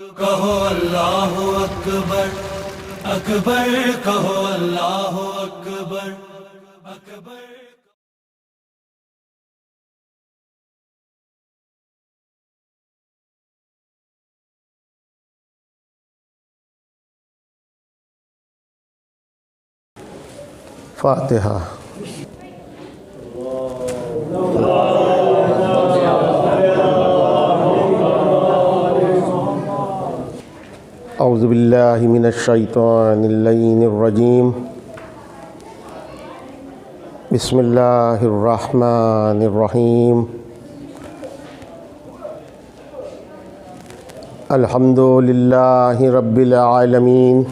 कहो अल्लाह अकबर अकबर, कहो अल्लाह अकबर अकबर। फातिहा। औज़ु बिल्लाहि मिनश्शैतानिर्रजीम। बिस्मिल्लाहिर्रहमानिर्रहीम। अल्हम्दुलिल्लाहि रब्बिल आलमीन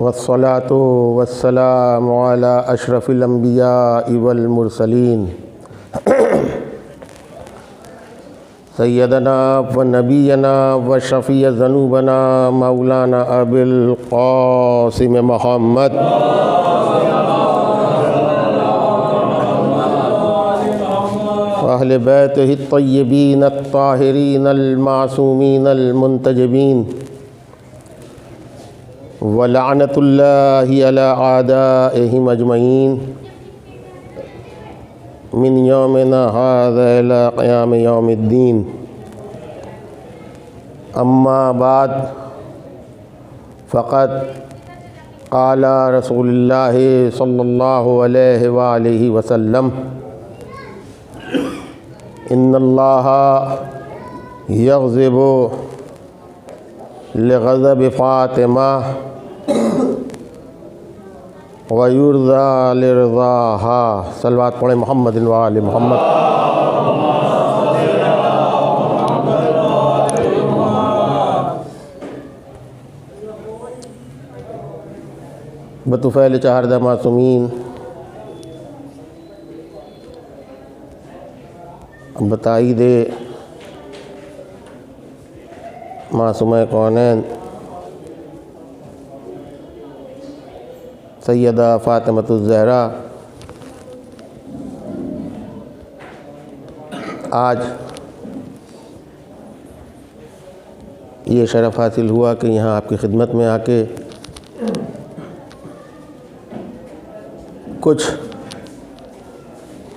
वस्सलातु वस्सलामु अला अशरफिल अंबियाइ वल मुरसलीन सय्यदना व नबीना व शफ़ी ज़ुनूबना मौलाना अबिल क़ासिम मुहम्मद व अहले बैतिहि अत्तय्यबीन अत्ताहिरीन अल-मासूमीन अल-मुंतजबीन व लअनतुल्लाहि अला आदाइहिम अजमईन मिन यौमिना हाज़ा इला क़याम यौमिद्दीन। अम्मा बाद फ़क़द क़ाला रसूलुल्लाहि सल्लल्लाहु अलैहि व आलिहि वसल्लम इन्नल्लाहा यग़ज़िबु लिग़ज़बि फ़ातिमा वयुर्ज़ा लिरज़ाहा। सलवात पढ़े मोहम्मद व आले मोहम्मद। बतुफ़ैल चहारदा मासूमीन। अब बताई दे मासूमा कौनैन सैयदा फ़ातिमतुज़ ज़हरा आज ये शरफ़ हासिल हुआ कि यहाँ आपकी खिदमत में आके कुछ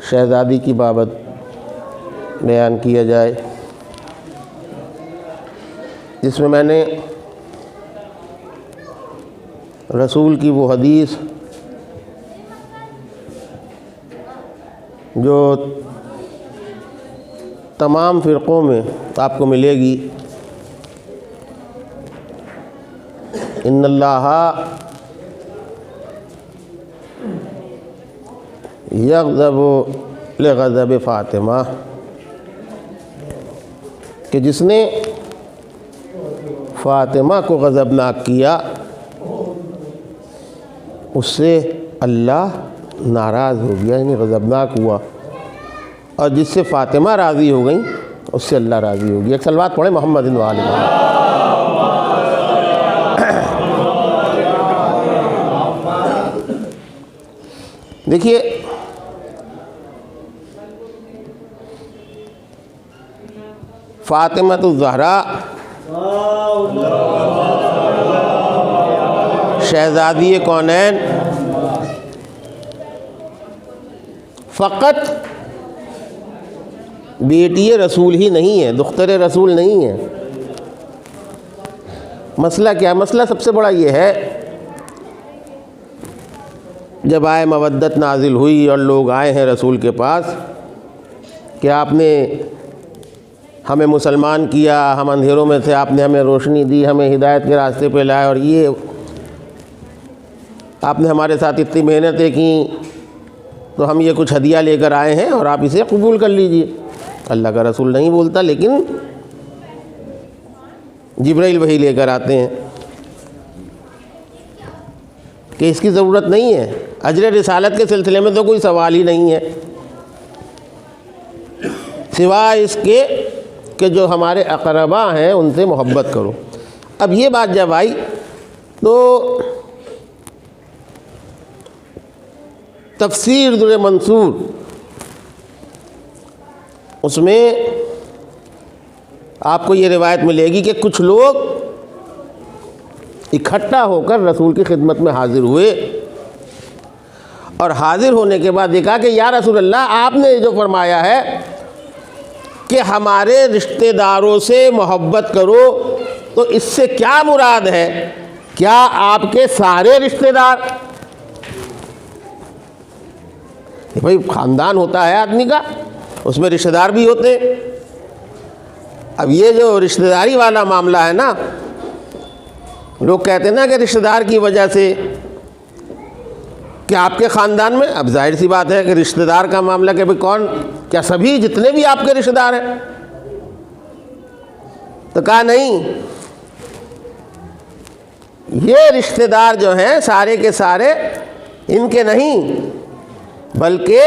शहज़ादी की बाबत बयान किया जाए, जिसमें मैंने रसूल की वो हदीस जो तमाम फ़िरक़ों में आपको मिलेगी, इन्नल्लाहा यग़ज़बु लिग़ज़बि फ़ातिमा, कि जिसने फ़ातिमा को गज़बनाक किया उससे अल्लाह नाराज़ हो गया, यानी गज़बनाक हुआ, और जिससे फ़ातिमा राज़ी हो गई उससे अल्लाह राज़ी हो गया। एक सलवात पढ़े मोहम्मद व आले मोहम्मद। देखिए, फ़ातिमतुज़ ज़हरा शहज़ादी कौनैन फ़क़त बेटी रसूल ही नहीं है, दुख्तर रसूल नहीं है। मसला क्या? मसला सबसे बड़ा ये है, जब आए मवद्दत नाजिल हुई और लोग आए हैं रसूल के पास कि आपने हमें मुसलमान किया, हम अंधेरों में थे, आपने हमें रोशनी दी, हमें हिदायत के रास्ते पे लाए, और ये आपने हमारे साथ इतनी मेहनतें की, तो हम ये कुछ हदिया लेकर आए हैं और आप इसे कबूल कर लीजिए। अल्लाह का रसूल नहीं बोलता, लेकिन जिब्राइल वही लेकर आते हैं कि इसकी ज़रूरत नहीं है। अजर रिसालत के सिलसिले में तो कोई सवाल ही नहीं है, सिवाय इसके कि जो हमारे अक़रबा हैं उनसे मोहब्बत करो। अब ये बात जब आई तो तफसीर दुर मंसूर उसमें आपको ये रिवायत मिलेगी कि कुछ लोग इकट्ठा होकर रसूल की खिदमत में हाजिर हुए और हाजिर होने के बाद देखा कि या रसूल अल्लाह, आपने जो फरमाया है कि हमारे रिश्तेदारों से मोहब्बत करो, तो इससे क्या मुराद है? क्या आपके सारे रिश्तेदार? भाई ख़ानदान होता है आदमी का, उसमें रिश्तेदार भी होते हैं। अब ये जो रिश्तेदारी वाला मामला है ना, लोग कहते हैं ना कि रिश्तेदार की वजह से कि आपके ख़ानदान में, अब जाहिर सी बात है कि रिश्तेदार का मामला कि भाई कौन, क्या सभी जितने भी आपके रिश्तेदार हैं? तो कहा नहीं, ये रिश्तेदार जो हैं सारे के सारे इनके नहीं, बल्कि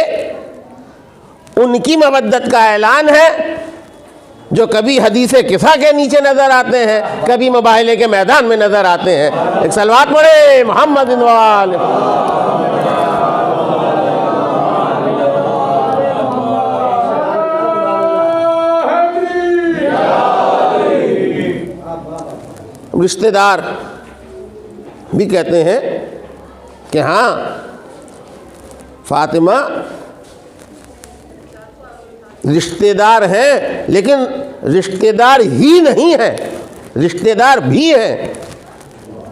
उनकी मवद्दत का ऐलान है जो कभी हदीसे किसा के नीचे नज़र आते हैं, कभी मुबाहले के मैदान में नज़र आते हैं। एक सलवात पढ़े मोहम्मद वाल। रिश्तेदार भी कहते हैं कि हाँ, फातिमा रिश्तेदार हैं, लेकिन रिश्तेदार ही नहीं है, रिश्तेदार भी हैं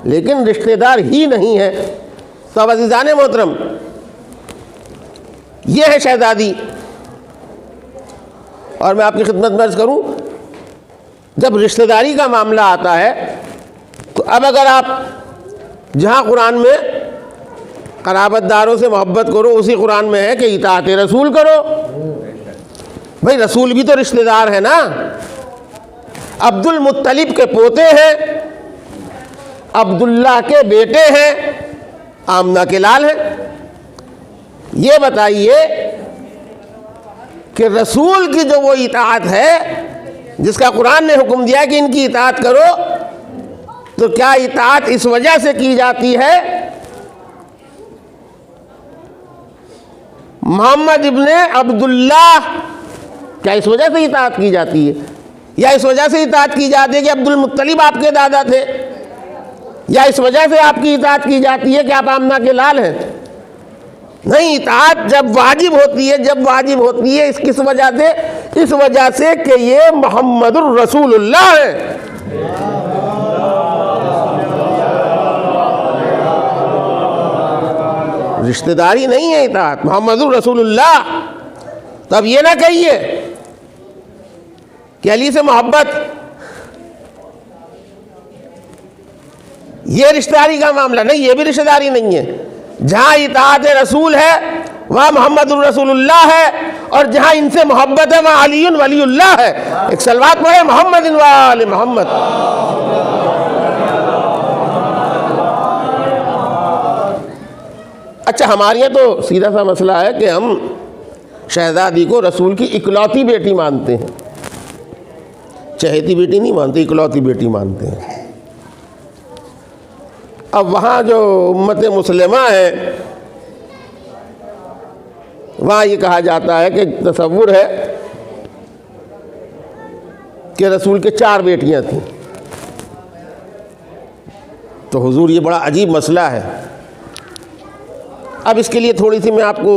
लेकिन रिश्तेदार ही नहीं है। तो अब अज़ीज़ान मोहतरम, ये है शहज़ादी। और मैं आपकी खिदमत में अर्ज़ करूँ, जब रिश्तेदारी का मामला आता है तो अब अगर आप जहाँ कुरान में क़राबतदारों से मोहब्बत करो, उसी कुरान में है कि इताअत रसूल करो। भाई रसूल भी तो रिश्तेदार है ना, अब्दुल मुत्तलिब के पोते हैं, अब्दुल्ला के बेटे हैं, आमना के लाल हैं। ये बताइए कि रसूल की जो वो इताअत है जिसका कुरान ने हुक्म दिया कि इनकी इताअत करो, तो क्या इताअत इस वजह से की जाती है मोहम्मद इब्ने अब्दुल्ला, क्या इस वजह से इताअत की जाती है? या इस वजह से इताअत की जाती है कि अब्दुल मुत्तलिब आपके दादा थे? या इस वजह से आपकी इताअत की जाती है कि आप आमना के लाल हैं? नहीं, इताअत जब वाजिब होती है, जब वाजिब होती है, किस वजह से? इस वजह से कि ये मोहम्मदुर रसूलुल्लाह है। रिश्तेदारी नहीं है इताअत, मोहम्मदुर रसूलुल्लाह। तो अब ये ना कहिए कि अली से मोहब्बत, ये रिश्तेदारी का मामला नहीं, ये भी रिश्तेदारी नहीं है। जहाँ इताअत रसूल है वहाँ मोहम्मदुर रसूलुल्लाह है, और जहाँ इनसे मोहब्बत है वहाँ अलीयुन वलीउल्लाह है। एक सलवात पढ़े मोहम्मद वाले मोहम्मद। अच्छा, हमारे यहाँ तो सीधा सा मसला है कि हम शहज़ादी को रसूल की इकलौती बेटी मानते हैं, चहेती बेटी नहीं मानते, इकलौती बेटी मानते हैं। अब वहाँ जो उम्मत मुस्लिमा है वहाँ ये कहा जाता है कि तसव्वुर है कि रसूल के 4 बेटियां थीं। तो हुजूर, ये बड़ा अजीब मसला है। अब इसके लिए थोड़ी सी मैं आपको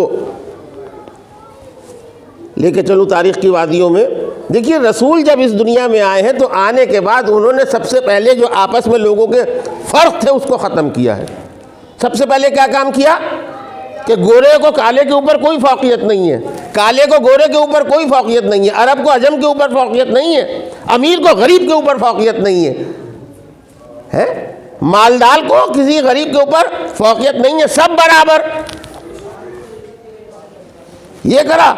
लेके चलूँ तारीख़ की वादियों में। देखिए, रसूल जब इस दुनिया में आए हैं तो आने के बाद उन्होंने सबसे पहले जो आपस में लोगों के फ़र्क थे उसको ख़त्म किया है। सबसे पहले क्या काम किया कि गोरे को काले के ऊपर कोई फ़ौक़ियत नहीं है, काले को गोरे के ऊपर कोई फ़ौक़ियत नहीं है, अरब को अजम के ऊपर फ़ौक़ियत नहीं है, अमीर को गरीब के ऊपर फ़ौक़ियत नहीं है, मालदार को किसी गरीब के ऊपर फ़ौक़ियत नहीं है, सब बराबर। ये करा।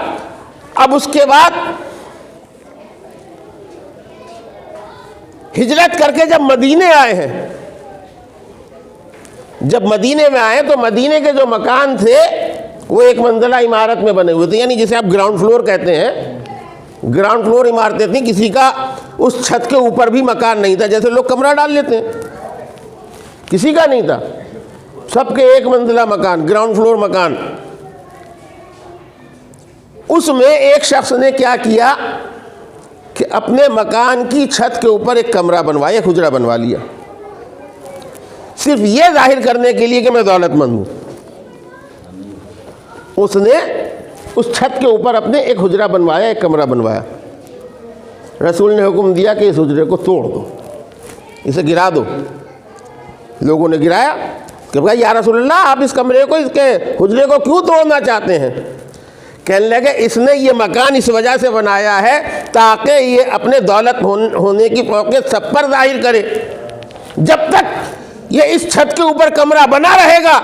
अब उसके बाद हिजरत करके जब मदीने आए हैं, जब मदीने में आए तो मदीने के जो मकान थे वो एक मंजिला इमारत में बने हुए थे, यानी जिसे आप ग्राउंड फ्लोर कहते हैं। ग्राउंड फ्लोर इमारतें थी, किसी का उस छत के ऊपर भी मकान नहीं था, जैसे लोग कमरा डाल लेते हैं, किसी का नहीं था, सबके एक मंजिला मकान, ग्राउंड फ्लोर मकान। उसमें एक शख्स ने क्या किया कि अपने मकान की छत के ऊपर एक कमरा बनवाया, एक हुजरा बनवा लिया, सिर्फ ये जाहिर करने के लिए कि मैं दौलतमंद हूँ। उसने उस छत के ऊपर अपने एक हुजरा बनवाया, एक कमरा बनवाया। रसूल ने हुक्म दिया कि इस हुजरे को तोड़ दो, इसे गिरा दो। लोगों ने गिराया कि भाई या रसूलल्लाह, आप इस कमरे को, इसके हुजरे को क्यों तोड़ना चाहते हैं? कहने लगे इसने ये मकान इस वजह से बनाया है ताकि ये अपने दौलत होने की फौक़ियत सब पर जाहिर करे। जब तक ये इस छत के ऊपर कमरा बना रहेगा,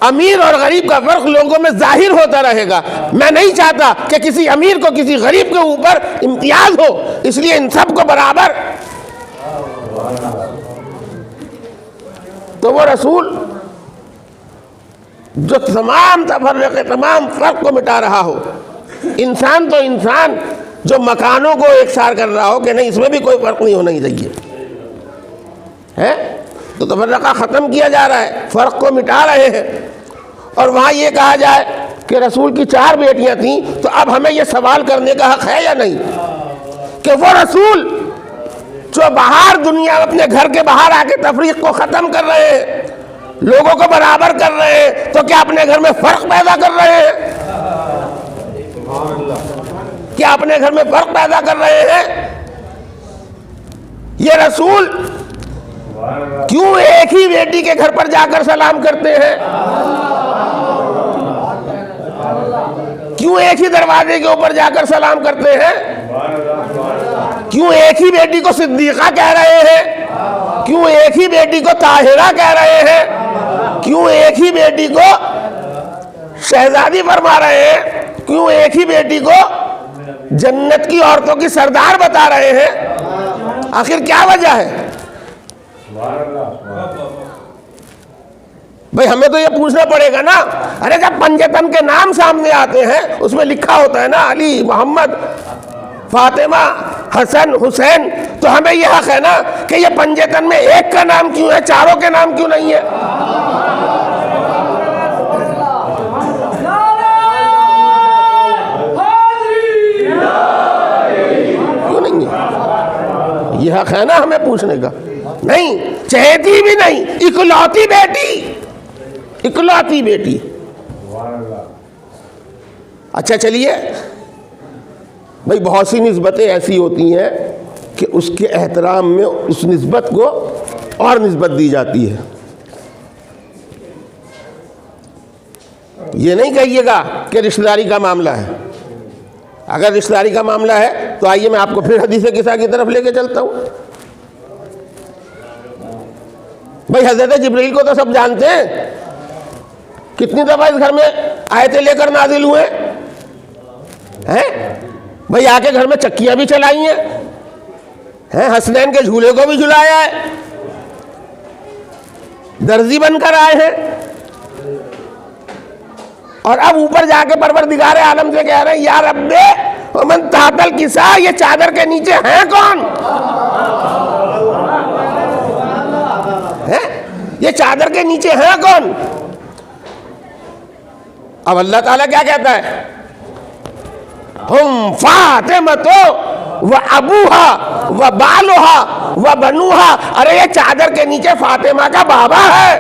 अमीर और गरीब का फर्क लोगों में जाहिर होता रहेगा। मैं नहीं चाहता कि किसी अमीर को किसी गरीब के ऊपर इम्तियाज हो, इसलिए इन सबको बराबर। तो वो रसूल जो तमाम तफर्रक़े, तमाम फ़र्क को मिटा रहा हो, इंसान तो इंसान जो मकानों को एक सार कर रहा हो कि नहीं, इसमें भी कोई फ़र्क नहीं होना ही चाहिए है, तो तफर्रक़ा ख़त्म किया जा रहा है, फ़र्क को मिटा रहे हैं। और वहाँ ये कहा जाए कि रसूल की 4 बेटियाँ थीं, तो अब हमें ये सवाल करने का हक़ है या नहीं कि वो रसूल जो बाहर दुनिया अपने घर के बाहर आके तफरीक को ख़त्म कर रहे हैं, लोगों को बराबर कर रहे हैं, तो क्या अपने घर में फ़र्क पैदा कर रहे हैं? क्या अपने घर में फ़र्क पैदा कर रहे हैं? ये रसूल क्यों एक ही बेटी के घर पर जाकर सलाम करते हैं? क्यों एक ही दरवाजे के ऊपर जाकर सलाम करते हैं? क्यों एक ही बेटी को सिद्दीक़ा कह रहे हैं? क्यों एक ही बेटी को ताहिरा कह रहे हैं? क्यों एक ही बेटी को शहजादी फरमा रहे हैं? क्यों एक ही बेटी को जन्नत की औरतों की सरदार बता रहे हैं? आखिर क्या वजह है? भाई हमें तो ये पूछना पड़ेगा ना। अरे जब पंजतन के नाम सामने आते हैं, उसमें लिखा होता है ना अली, मोहम्मद, फातिमा, हसन, हुसैन, तो हमें यह हक है ना कि ये पंजतन में एक का नाम क्यों है, चारों के नाम क्यों नहीं है? क्यों नहीं है? यह हक है ना हमें पूछने का। नहीं, चहेती भी नहीं, इकलौती बेटी, इकलौती बेटी। अच्छा चलिए भाई, बहुत सी निस्बतें ऐसी होती हैं कि उसके एहतराम में उस निस्बत को और निस्बत दी जाती है। ये नहीं कहिएगा कि रिश्तेदारी का मामला है। अगर रिश्तेदारी का मामला है तो आइए मैं आपको फिर हदीस किस्सा की तरफ लेके चलता हूँ। भाई हज़रत जिब्रील को तो सब जानते हैं, कितनी दफ़ा इस घर में आयतें लेकर नाजिल हुए हैं। भाई आके घर में चक्कियाँ भी चलाई हैं, हसनैन के झूले को भी झुलाया है, दर्जी बनकर आए हैं, और अब ऊपर जाके परवरदिगार आलम से कह रहे हैं, या रब्बे मन तातल किसा, ये चादर के नीचे हैं कौन? है ये चादर के नीचे हैं कौन? अब अल्लाह ताला क्या कहता है? हम फातिमतो व अबूहा व बालुहा व बनुहा। अरे ये चादर के नीचे फातिमा का बाबा है,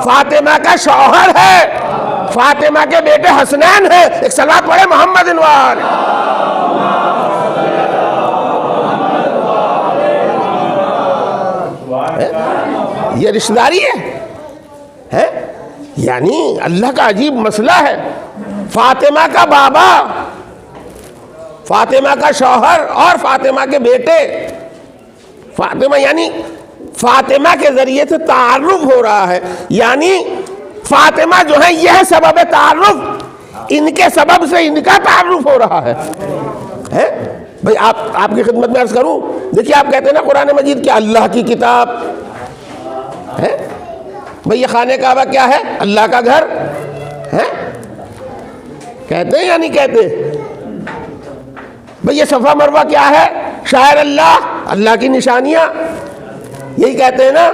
फातिमा का शौहर है, फातिमा के बेटे हसनैन है। एक सलात पढ़े मोहम्मद इनवाल। ये रिश्तेदारी है? यानी अल्लाह का अजीब मसला है। फातिमा का बाबा, फातिमा का शौहर और फातिमा के बेटे। फातिमा यानी फातिमा के जरिए से तारुफ हो रहा है, यानी फातिमा जो है यह सबब तारुफ, इनके सबब से इनका तारुफ हो रहा है? भाई आपकी खिदमत में अर्ज करूं, देखिए आप कहते हैं ना कुरान मजीद कि अल्लाह की किताब है। भाई ये खाने काबा क्या है? अल्लाह का घर है, कहते हैं या नहीं कहते? भाई ये सफ़ा मरवा क्या है? शायर अल्लाह, अल्लाह की निशानियाँ, यही कहते हैं ना।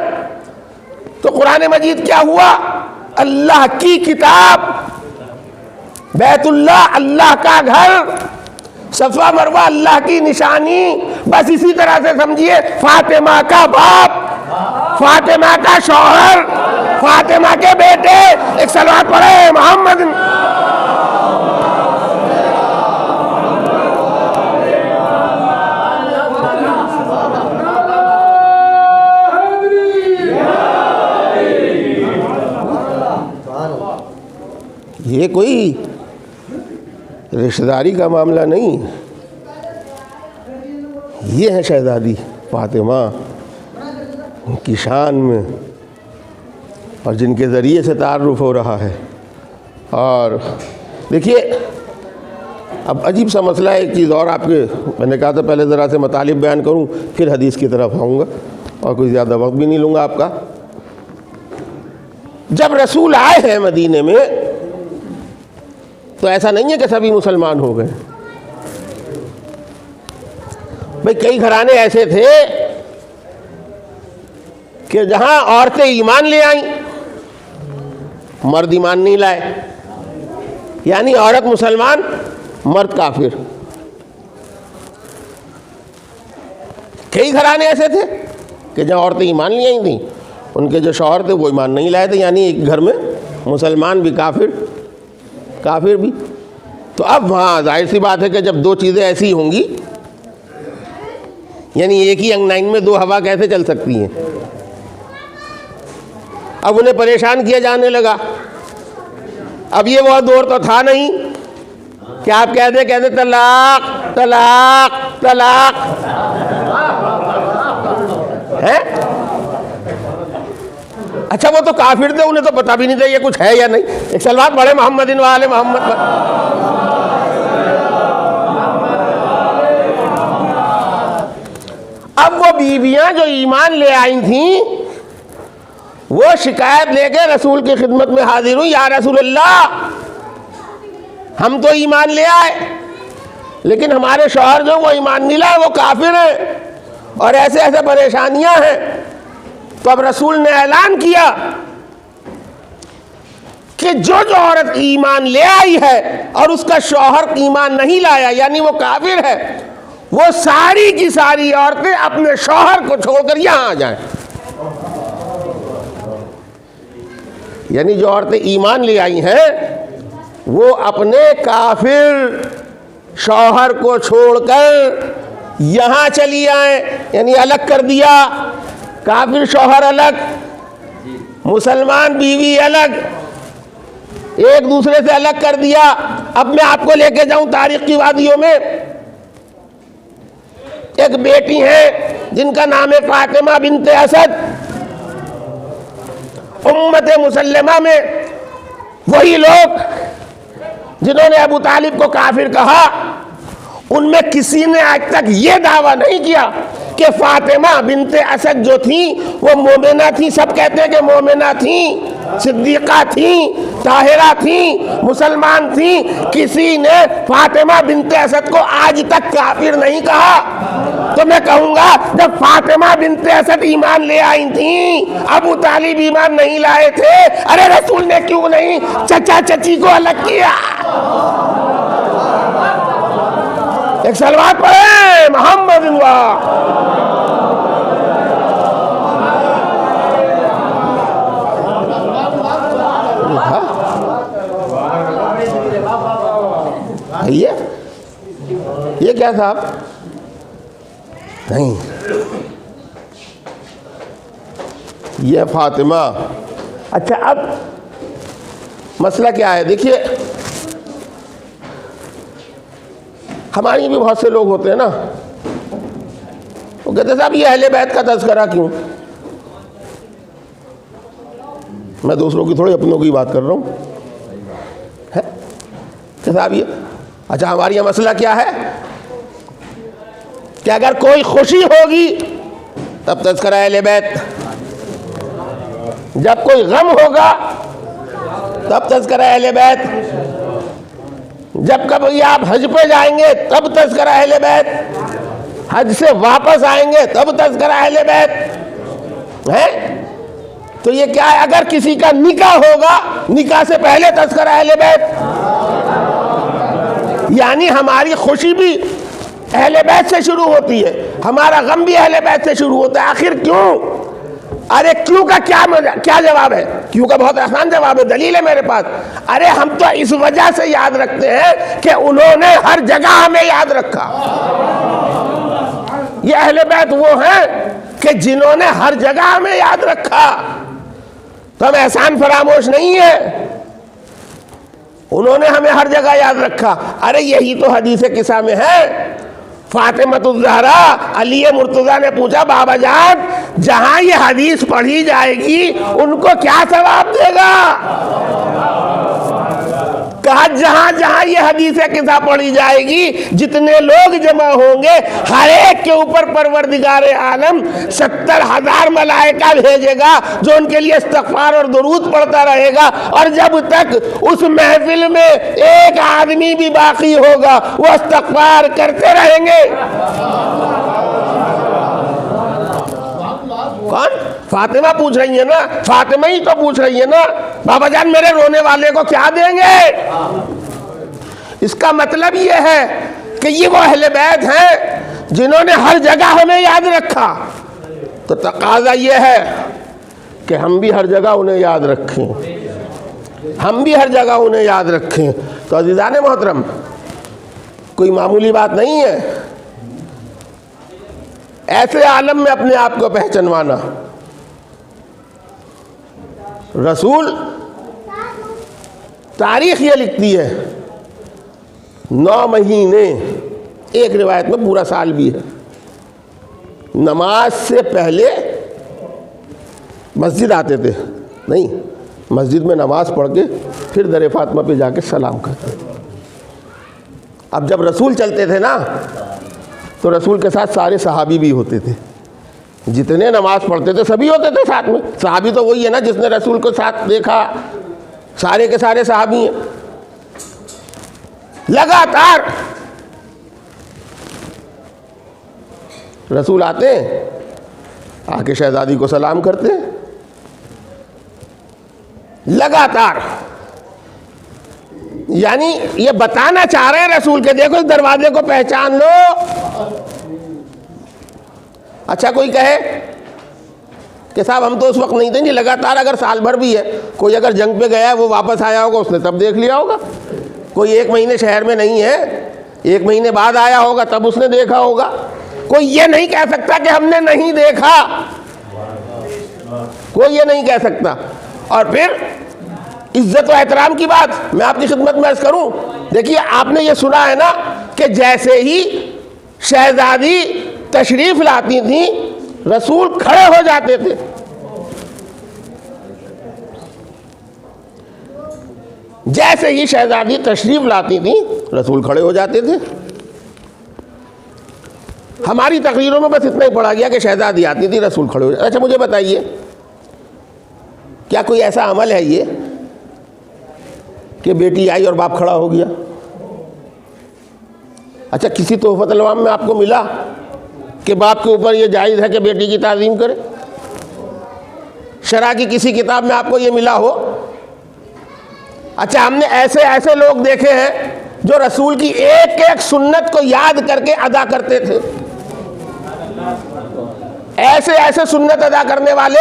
तो कुरान मजीद क्या हुआ? अल्लाह की किताब, बैतुल्लाह, अल्लाह का घर। सफा मरवा अल्लाह की निशानी। बस इसी तरह से समझिए, फातिमा का बाप, फातिमा का शौहर, फातिमा के बेटे। एक सलावत पढ़े मोहम्मद। ये कोई रिश्तेदारी का मामला नहीं, ये है शहजादी फातिमा की शान में, और जिनके ज़रिए से तारुफ हो रहा है। और देखिए, अब अजीब सा मसला है। एक चीज़ और आपके, मैंने कहा था पहले ज़रा से मतालिब बयान करूं, फिर हदीस की तरफ आऊँगा और कोई ज़्यादा वक्त भी नहीं लूँगा आपका। जब रसूल आए हैं मदीने में तो ऐसा नहीं है कि सभी मुसलमान हो गए भाई। कई घराने ऐसे थे कि जहां औरतें ईमान ले आईं, मर्द ईमान नहीं लाए, यानी औरत मुसलमान, मर्द काफिर। कई घराने ऐसे थे कि जहां औरतें ईमान ले आई थी, उनके जो शौहर थे वो ईमान नहीं लाए थे, यानी एक घर में मुसलमान भी काफिर भी। तो अब वहाँ जाहिर सी बात है कि जब दो चीज़ें ऐसी होंगी, यानी एक ही अंगनाइन में दो हवा कैसे चल सकती हैं। अब उन्हें परेशान किया जाने लगा। अब ये वो दौर तो था नहीं कि आप कहते तलाक तलाक तलाक है। अच्छा, वो तो काफिर थे, उन्हें तो पता भी नहीं था ये कुछ है या नहीं। एक सलवात बड़े मोहम्मदिन वाले मोहम्मद पर। अब वो बीवियां जो ईमान ले आई थीं, वो शिकायत लेके रसूल की खिदमत में हाजिर हुई, या रसूलल्लाह, हम तो ईमान ले आए, लेकिन हमारे शौहर जो वो ईमान नहीं लाए, वो काफिर हैं और ऐसे ऐसे परेशानियां हैं। तो अब रसूल ने ऐलान किया कि जो औरत ईमान ले आई है और उसका शौहर ईमान नहीं लाया, यानी वो काफिर है, वो सारी की सारी औरतें अपने शौहर को छोड़कर यहां आ जाएं। यानी जो औरतें ईमान ले आई हैं, वो अपने काफिर शौहर को छोड़कर यहां चली आए, यानी अलग कर दिया। काफिर शौहर अलग, मुसलमान बीवी अलग, एक दूसरे से अलग कर दिया। अब मैं आपको लेके जाऊं तारीख की वादियों में। एक बेटी है जिनका नाम है फातिमा बिनते असद। उम्मत मुसल्लमा में वही लोग जिन्होंने अबू तालिब को काफिर कहा, उनमें किसी ने आज तक ये दावा नहीं किया कि फातिमा बिनते असद जो थी वो मोमिना थी। सब कहते हैं कि मोमिना थी, सिद्दीक़ा थी, ताहिरा थी, मुसलमान थी। किसी ने फातिमा बिनते असद को आज तक काफिर नहीं कहा। तो मैं कहूँगा, जब फातिमा बिनते असद ईमान ले आई थी, अबू तालिब ईमान नहीं लाए थे, अरे रसूल ने क्यों नहीं चचा चची को अलग किया? एक सलवात पढ़े मोहम्मद। ये क्या था? नहीं, ये फातिमा। अच्छा, अब मसला क्या है? देखिए, हमारे भी बहुत से लोग होते हैं ना, वो कहते साहब ये अहले बैत का तज़किरा क्यों? मैं दूसरों की थोड़ी, अपनों की बात कर रहा हूँ। है कि साहब ये, अच्छा हमारी यह मसला क्या है कि अगर कोई खुशी होगी तब तज़किरा अहले बैत, जब कोई गम होगा तब तज़किरा अहले बैत, जब कभी आप हज पे जाएंगे तब तज़किरा अहले बैत, हज से वापस आएंगे तब तज़किरा अहले बैत है। तो ये क्या है? अगर किसी का निकाह होगा, निकाह से पहले तज़किरा अहले बैत, यानी हमारी खुशी भी अहले बैत से शुरू होती है, हमारा गम भी अहले बैत से शुरू होता है। आखिर क्यों? अरे क्यों का क्या जवाब है? क्यों का बहुत आसान जवाब है, दलील है मेरे पास। अरे हम तो इस वजह से याद रखते हैं कि उन्होंने हर जगह हमें याद रखा। ये अहले बैत वो हैं कि जिन्होंने हर जगह हमें याद रखा, तो हम एहसान फरामोश नहीं है, उन्होंने हमें हर जगह याद रखा। अरे यही तो हदीस किस्सा में है। फातिमतुज़ ज़हरा अली मुर्तज़ा ने पूछा, बाबा जान जहां ये हदीस पढ़ी जाएगी उनको क्या सवाब देगा? कहा जहां जहां ये हदीस किस्सा पढ़ी जाएगी, जितने लोग जमा होंगे, हर एक के ऊपर परवरदिगार आलम 70,000 मलाइका भेजेगा जो उनके लिए इस्तग़फ़ार और दुरूद पढ़ता रहेगा। और जब तक उस महफिल में एक आदमी भी बाकी होगा वो इस्तग़फ़ार करते रहेंगे। कौन? फातिमा पूछ रही है ना, फातिमा ही तो पूछ रही है ना, बाबा जान मेरे रोने वाले को क्या देंगे? इसका मतलब ये है कि ये वो अहले बैत हैं जिन्होंने हर जगह हमें याद रखा। तो तकाजा ये है कि हम भी हर जगह उन्हें याद रखें, हम भी हर जगह उन्हें याद रखें। तो अज़ीज़ान मोहतरम, कोई मामूली बात नहीं है ऐसे आलम में अपने आप को पहचानवाना। रसूल तारीख ये लिखती है 9 महीने, एक रिवायत में पूरा साल भी है, नमाज से पहले मस्जिद आते थे। नहीं, मस्जिद में नमाज पढ़ के फिर दर फातिमा पे जाके सलाम करते। अब जब रसूल चलते थे ना, तो रसूल के साथ सारे सहाबी भी होते थे। जितने नमाज पढ़ते थे सभी होते थे साथ में। सहाबी तो वही है ना जिसने रसूल को साथ देखा, सारे के सारे सहाबी हैं। लगातार रसूल आते हैं, आके शहजादी को सलाम करते हैं, लगातार। यानी ये बताना चाह रहे हैं रसूल के, देखो इस दरवाजे को पहचान लो। अच्छा कोई कहे कि साहब हम तो उस वक्त नहीं थे। नहीं, लगातार अगर साल भर भी है, कोई अगर जंग पे गया है वो वापस आया होगा, उसने तब देख लिया होगा। कोई 1 महीने शहर में नहीं है, 1 महीने बाद आया होगा, तब उसने देखा होगा। कोई ये नहीं कह सकता कि हमने नहीं देखा, कोई ये नहीं कह सकता। और फिर इज्जत और एहतराम की बात मैं आपकी खिदमत में अर्ज़ करूं। देखिए, आपने ये सुना है ना कि जैसे ही शहजादी तशरीफ लाती थी रसूल खड़े हो जाते थे। जैसे ही शहजादी तशरीफ लाती थी रसूल खड़े हो जाते थे। हमारी तकरीरों में बस इतना ही पढ़ा गया कि शहजादी आती थी रसूल खड़े हो जाते। अच्छा मुझे बताइए, क्या कोई ऐसा अमल है ये कि बेटी आई और बाप खड़ा हो गया? अच्छा, किसी तोहफत अलवाम में आपको मिला कि बाप के ऊपर ये जायज़ है कि बेटी की ताज़ीम करे? शरा की किसी किताब में आपको ये मिला हो? अच्छा, हमने ऐसे ऐसे लोग देखे हैं जो रसूल की एक एक सुन्नत को याद करके अदा करते थे। ऐसे ऐसे सुन्नत अदा करने वाले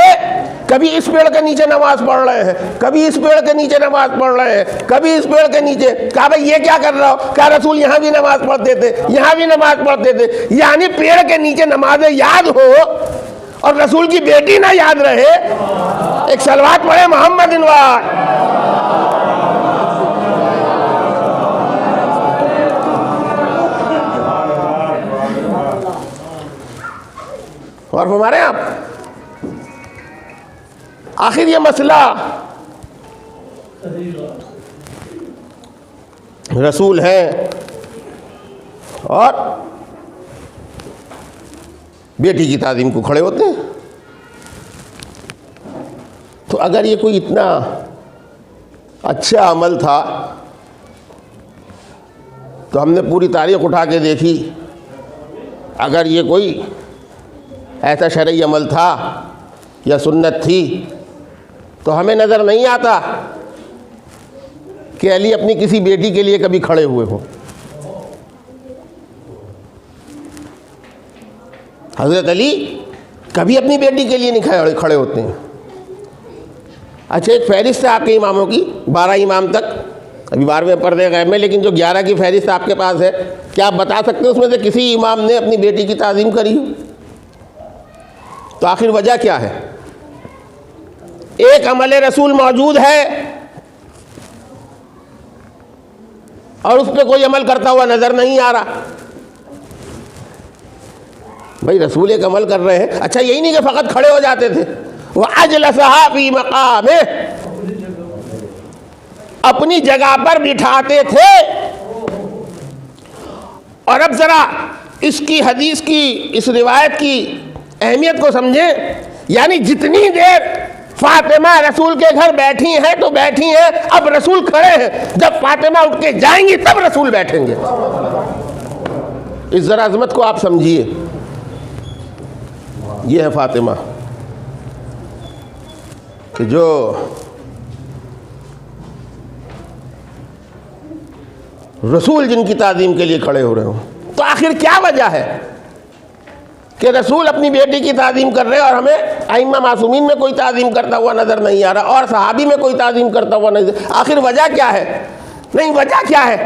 कभी इस पेड़ के नीचे नमाज पढ़ रहे हैं, कभी इस पेड़ के नीचे नमाज पढ़ रहे हैं, कभी इस पेड़ के नीचे। कहा भाई ये क्या कर रहा हो? कहा रसूल यहाँ भी नमाज पढ़ते थे, यहाँ भी नमाज पढ़ते थे। यानी पेड़ के नीचे नमाजें याद हो और रसूल की बेटी ना याद रहे। एक सलवात पढ़े मोहम्मद और हमारे आप। आखिर ये मसला रसूल है और बेटी की ताज़ीम को खड़े होते हैं। तो अगर ये कोई इतना अच्छा अमल था तो हमने पूरी तारीख उठा के देखी। अगर ये कोई ऐसा शरई अमल था या सुन्नत थी तो हमें नज़र नहीं आता कि अली अपनी किसी बेटी के लिए कभी खड़े हुए हों। हज़रत अली कभी अपनी बेटी के लिए नहीं खड़े होते हैं। अच्छा, एक फहरिस्त है आपके इमामों की 12 इमाम तक, अभी 12वें पर्दे गैब में, लेकिन जो 11 की फहरिस्त आपके पास है, क्या आप बता सकते हैं उसमें से किसी इमाम ने अपनी बेटी की ताज़ीम करी हो? तो आखिर वजह क्या है? एक अमल रसूल मौजूद है और उस पर कोई अमल करता हुआ नज़र नहीं आ रहा। भाई रसूल एक अमल कर रहे हैं, अच्छा यही नहीं कि फ़कत खड़े हो जाते थे, वह अजलसहा फी मकामे, अपनी जगह पर बिठाते थे। और अब ज़रा इसकी हदीस की, इस रिवायत की अहमियत को समझें। यानी जितनी देर फातिमा रसूल के घर बैठी हैं तो बैठी हैं, अब रसूल खड़े हैं, जब फातिमा उठ के जाएंगी तब रसूल बैठेंगे। इस ज़रा अज़मत को आप समझिए। ये है फातिमा कि जो रसूल जिनकी ताज़ीम के लिए खड़े हो रहे हो। तो आखिर क्या वजह है कि रसूल अपनी बेटी की ताज़ीम कर रहे हैं और हमें आइम्मा मासूमीन में कोई ताज़ीम करता हुआ नज़र नहीं आ रहा और सहाबी में कोई ताज़ीम करता हुआ नहीं? आखिर वजह क्या है? नहीं, वजह क्या है?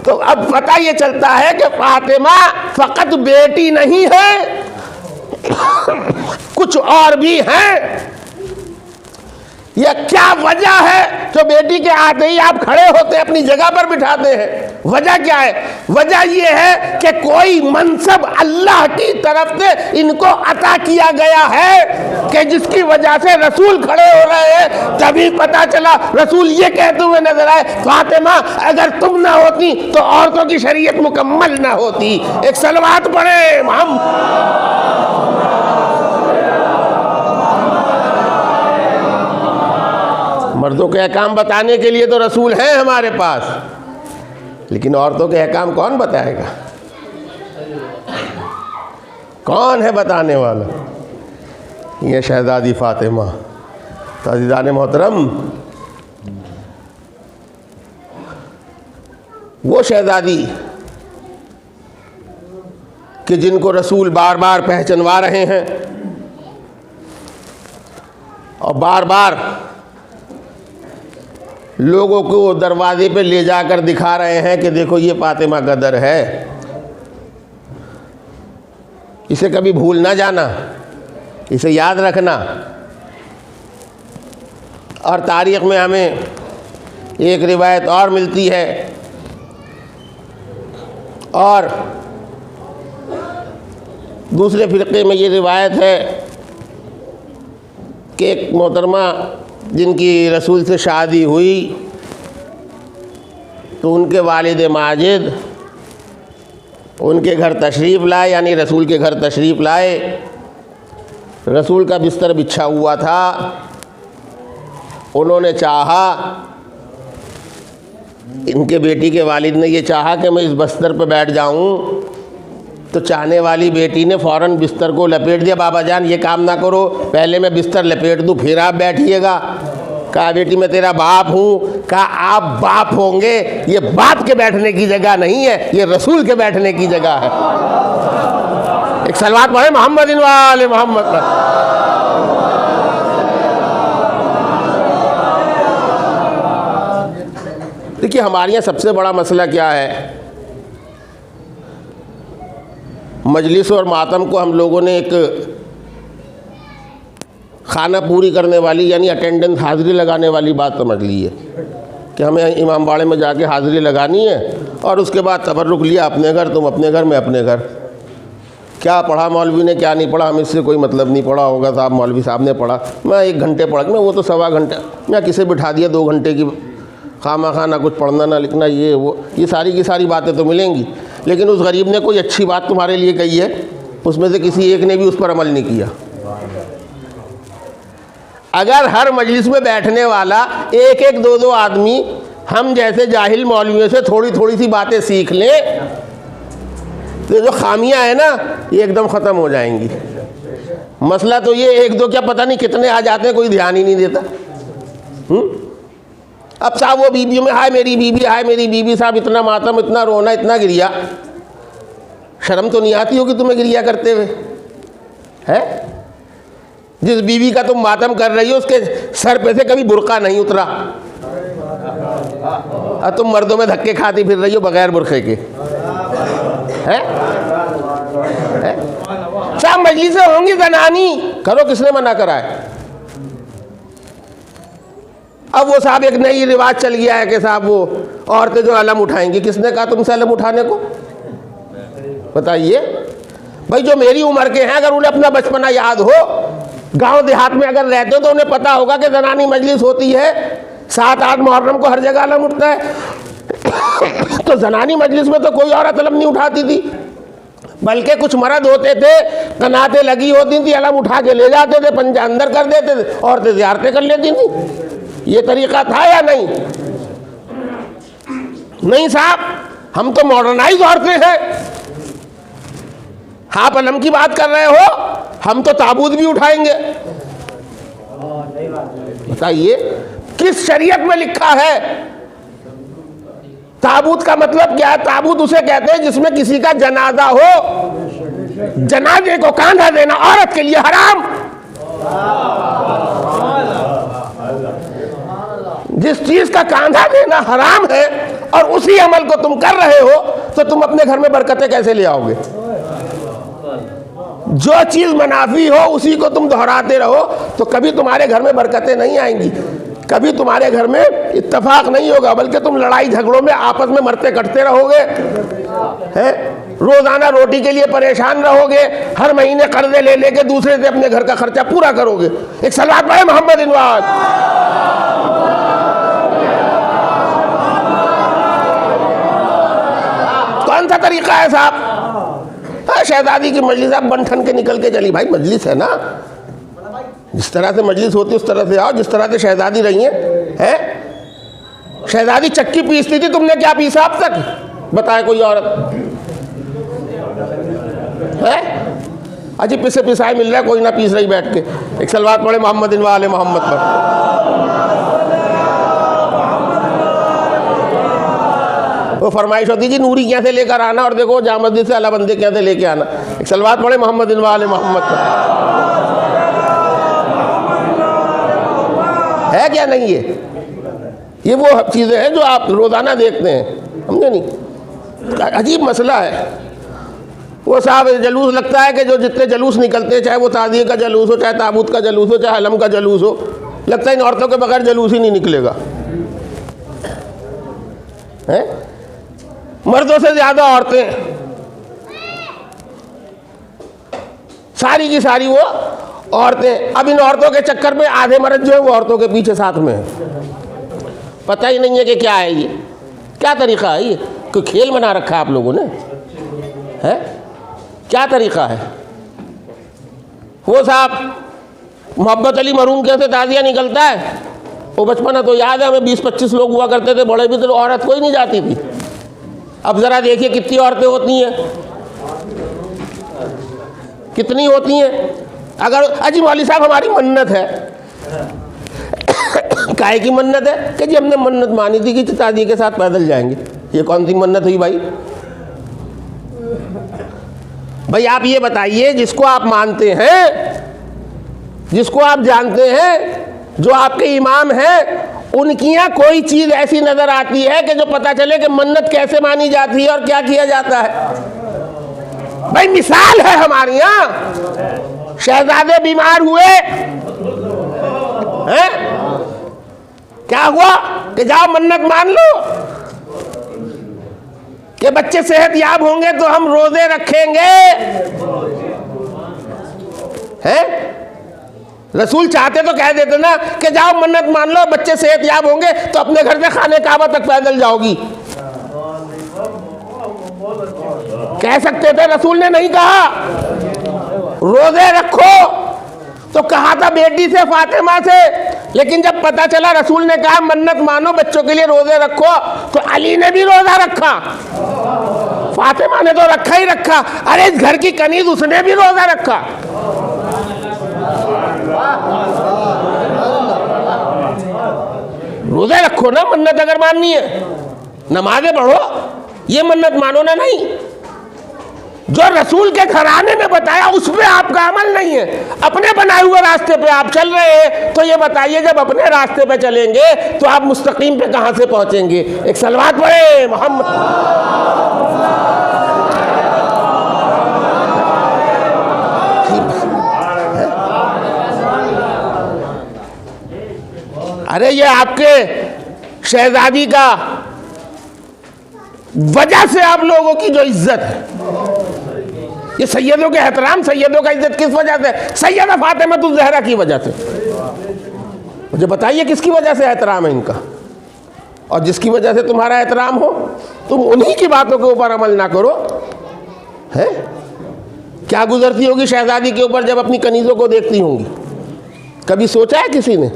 तो अब पता ये चलता है कि फातिमा फ़कत बेटी नहीं है, कुछ और भी हैं। यह क्या वजह है जो बेटी के आते ही आप खड़े होते हैं, अपनी जगह पर बिठाते हैं? वजह क्या है? वजह यह है कि कोई मनसब अल्लाह की तरफ से इनको अता किया गया है कि जिसकी वजह से रसूल खड़े हो रहे हैं। तभी पता चला, रसूल ये कहते हुए नजर आए, फातिमा अगर तुम ना होती तो औरतों की शरीयत मुकम्मल ना होती। एक सलवात पढ़े हम। मर्दों के अहकाम बताने के लिए तो रसूल हैं हमारे पास, लेकिन औरतों के अहकाम कौन बताएगा? कौन है बताने वाला? ये शहजादी फातिमा। तो अज़ीज़ान मोहतरम, वो शहजादी कि जिनको रसूल बार बार पहचानवा रहे हैं और बार बार लोगों को दरवाजे पे ले जाकर दिखा रहे हैं कि देखो ये फातिमा का दर है, इसे कभी भूल ना जाना, इसे याद रखना। और तारीख़ में हमें एक रिवायत और मिलती है, और दूसरे फ़िरक़े में ये रिवायत है कि एक मोहतरमा जिनकी रसूल से शादी हुई तो उनके वालिद माजिद उनके घर तशरीफ़ लाए, यानी रसूल के घर तशरीफ़ लाए। रसूल का बिस्तर बिछा हुआ था। उन्होंने चाहा, इनके बेटी के वालिद ने ये चाहा कि मैं इस बिस्तर पर बैठ जाऊं, तो चाहने वाली बेटी ने फ़ौरन बिस्तर को लपेट दिया। बाबा जान ये काम ना करो, पहले मैं बिस्तर लपेट दूं फिर आप बैठिएगा। कहा बेटी मैं तेरा बाप हूँ। कहा आप बाप होंगे, ये बाप के बैठने की जगह नहीं है, ये रसूल के बैठने की जगह है। एक सलवात पढ़े मोहम्मद वाले मोहम्मद। देखिए हमारे यहाँ सबसे बड़ा मसला क्या है, मजलिस और मातम को हम लोगों ने एक खाना पूरी करने वाली यानी अटेंडेंस हाज़िरी लगाने वाली बात समझ ली है कि हमें इमाम बाड़े में जाके हाज़िरी लगानी है और उसके बाद तबर्रुक लिया अपने घर, तुम अपने घर, मैं अपने घर। क्या पढ़ा मौलवी ने क्या नहीं पढ़ा, हमें इससे कोई मतलब नहीं। पढ़ा होगा साहब, मौलवी साहब ने पढ़ा, मैं 1 घंटे पढ़, मैं वो तो सवा घंटा, मैं किसे बिठा दिया 2 घंटे की खामा खाना, कुछ पढ़ना ना लिखना, ये वो, ये सारी की सारी बातें तो मिलेंगी। लेकिन उस गरीब ने कोई अच्छी बात तुम्हारे लिए कही है, उसमें से किसी एक ने भी उस पर अमल नहीं किया। अगर हर मजलिस में बैठने वाला 1-1, 2-2 आदमी हम जैसे जाहिल मौलवियों से थोड़ी थोड़ी सी बातें सीख लें तो जो खामियां हैं ना ये एकदम ख़त्म हो जाएंगी। मसला तो ये 1-2 क्या पता नहीं कितने आ जाते हैं, कोई ध्यान ही नहीं देता। अब साहब वो बीबियों में हाय मेरी बीबी, हाय मेरी बीबी, साहब इतना मातम, इतना रोना, इतना गिरिया, शर्म तो नहीं आती होगी तुम्हें गिरिया करते हुए? है? जिस बीवी का तुम मातम कर रही हो उसके सर पे से कभी बुर्का नहीं उतरा, और तुम मर्दों में धक्के खाती फिर रही हो बगैर बुर्के के। हैं? सब मजलिसें होंगी जनानी, करो, किसने मना करा है? अब वो साहब एक नई रिवाज चल गया है कि साहब वो औरतें जो अलम उठाएंगी, किसने कहा तुमसे अलम उठाने को? बताइए भाई, जो मेरी उम्र के हैं, अगर उन्हें अपना बचपना याद हो, गांव देहात में अगर रहते हो तो उन्हें पता होगा कि जनानी मजलिस होती है, 7-8 मुहर्रम को हर जगह अलम उठता है। तो जनानी मजलिस में तो कोई औरत अलम नहीं उठाती थी, बल्कि कुछ मर्द होते थे, कनातें लगी होती थी, अलम उठा के ले जाते थे, पंजा अंदर कर देते थे, औरतें ज़ियारतें कर लेती थी। ये तरीका था या नहीं? नहीं साहब, हम तो मॉडर्नाइज औरतें हैं। आप अलम की बात कर रहे हो, हम तो ताबूत भी उठाएंगे। बताइए किस शरीयत में लिखा है? ताबूत का मतलब क्या है? ताबूत उसे कहते हैं जिसमें किसी का जनाजा हो। जनाजे को कांधा देना औरत के लिए हराम। जिस चीज का कांधा देना हराम है और उसी अमल को तुम कर रहे हो, तो तुम अपने घर में बरकतें कैसे ले आओगे? जो चीज मनाफी हो उसी को तुम दोहराते रहो तो कभी तुम्हारे घर में बरकतें नहीं आएंगी, कभी तुम्हारे घर में इत्तेफाक नहीं होगा, बल्कि तुम लड़ाई झगड़ों में आपस में मरते कटते रहोगे, हैं? रोजाना रोटी के लिए परेशान रहोगे, हर महीने कर्जे ले लेके दूसरे से अपने घर का खर्चा पूरा करोगे। एक सलात पढ़े मोहम्मद इनवाज। कौन सा तरीका है साहब? शहजादी की मजलिस आप बन ठन के निकल के चली, भाई मजलिस है ना, जिस तरह से मजलिस होती है उस तरह से आओ, जिस तरह से शहजादी रही हैं। शहजादी चक्की पीसती थी, तुमने क्या पीसा अब तक? बताए कोई औरत है? अजी पिसे पिसाए मिल रहा है, कोई ना पीस रही बैठ के। एक सलवात पढ़े मोहम्मद इनवाले मोहम्मद पर। वो फरमाइश होती जी नूरी कैसे लेकर आना, और देखो जा मस्जिद से अला बंदे कैसे लेके आना। एक सलवात पढ़े मोहम्मद इनवाले मोहम्मद पर। है क्या नहीं? ये वो चीज़ें हैं जो आप रोज़ाना देखते हैं, समझे नहीं? अजीब मसला है। वो साहब जलूस लगता है कि जो जितने जलूस निकलते हैं, चाहे वो ताज़िए का जलूस हो, चाहे ताबूत का जलूस हो, चाहे अलम का जलूस हो, लगता है इन औरतों के बगैर जलूस ही नहीं निकलेगा। हैं? मर्दों से ज़्यादा औरतें, सारी की सारी वो औरतें। अब इन औरतों के चक्कर में आधे मर्द जो है वो औरतों के पीछे साथ में है, पता ही नहीं है कि क्या है ये, क्या तरीका है ये। कोई खेल बना रखा है आप लोगों ने, है? क्या तरीका है? वो साहब मोहब्बत अली मरूम कैसे ताज़िया निकलता है, वो बचपना तो याद है हमें, 20-25 लोग हुआ करते थे, बड़े भी तो औरत कोई नहीं जाती थी। अब ज़रा देखिए कितनी औरतें होती हैं, कितनी होती हैं। अगर अजी मौलवी साहब हमारी मन्नत है, काहे की मन्नत है? कि जी हमने मन्नत मानी थी कि ताज़िए के साथ पैदल जाएंगे। ये कौन सी मन्नत हुई भाई? भाई आप ये बताइए, जिसको आप मानते हैं, जिसको आप जानते हैं, जो आपके इमाम हैं, उनकी यहाँ कोई चीज़ ऐसी नज़र आती है कि जो पता चले कि मन्नत कैसे मानी जाती है और क्या किया जाता है? भाई मिसाल है हमारे यहाँ, शहजादे बीमार हुए हैं, क्या हुआ कि जाओ मन्नत मान लो कि बच्चे सेहत याब होंगे तो हम रोजे रखेंगे, हैं? रसूल चाहते तो कह देते ना कि जाओ मन्नत मान लो, बच्चे सेहत याब होंगे तो अपने घर से खाने काबा तक पैदल जाओगी। कह सकते थे, रसूल ने नहीं कहा। रोजे रखो तो कहा था बेटी से, फातिमा से, लेकिन जब पता चला रसूल ने कहा मन्नत मानो बच्चों के लिए रोजे रखो, तो अली ने भी रोजा रखा, फातिमा ने तो रखा ही रखा, अरे इस घर की कनीज उसने भी रोजा रखा। रोजे रखो ना, मन्नत अगर माननी है, नमाजें पढ़ो, ये मन्नत मानो ना नहीं। जो रसूल के घराने में बताया उस पे आपका अमल नहीं है, अपने बनाए हुए रास्ते पे आप चल रहे हैं। तो ये बताइए, जब अपने रास्ते पे चलेंगे तो आप मुस्तकीम पे कहां से पहुंचेंगे? एक सलवात पढ़े मोहम्मद। अरे ये आपके शहजादी का वजह से आप लोगों की जो इज्जत है, ये सैयदों के एहतराम, सैयदों का इज्जत किस वजह से? सैयदा फातिमातुज़ ज़हरा की वजह से। मुझे बताइए किसकी वजह से एहतराम है इनका? और जिसकी वजह से तुम्हारा एहतराम हो, तुम उन्हीं की बातों के ऊपर अमल ना करो। है क्या गुजरती होगी शहजादी के ऊपर जब अपनी कनीज़ों को देखती होंगी? कभी सोचा है किसी ने?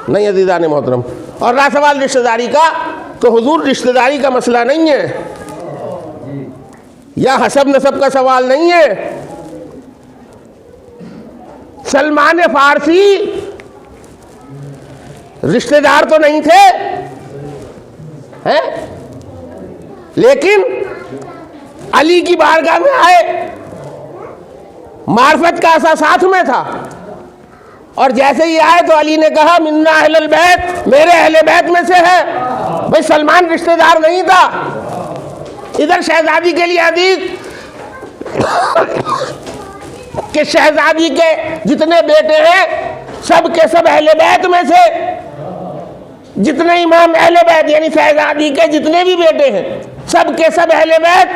नहीं अज़ीज़ान मोहतरम। और रहा सवाल रिश्तेदारी का, तो हुजूर रिश्तेदारी का मसला नहीं है या हसब नसब का सवाल नहीं है। सलमान फारसी रिश्तेदार तो नहीं थे, हैं? लेकिन अली की बारगाह में आए, मार्फत का ऐसा साथ में था, और जैसे ही आए तो अली ने कहा मिन्ना अहलुल बैत, मेरे अहले बैत में से है। भाई सलमान रिश्तेदार नहीं था। इधर शहजादी के लिए हदीस कि शहजादी के जितने बेटे हैं सब के सब अहले बैत में से, जितने इमाम अहले बैत यानी शहजादी के जितने भी बेटे हैं सब के सब अहले बैत।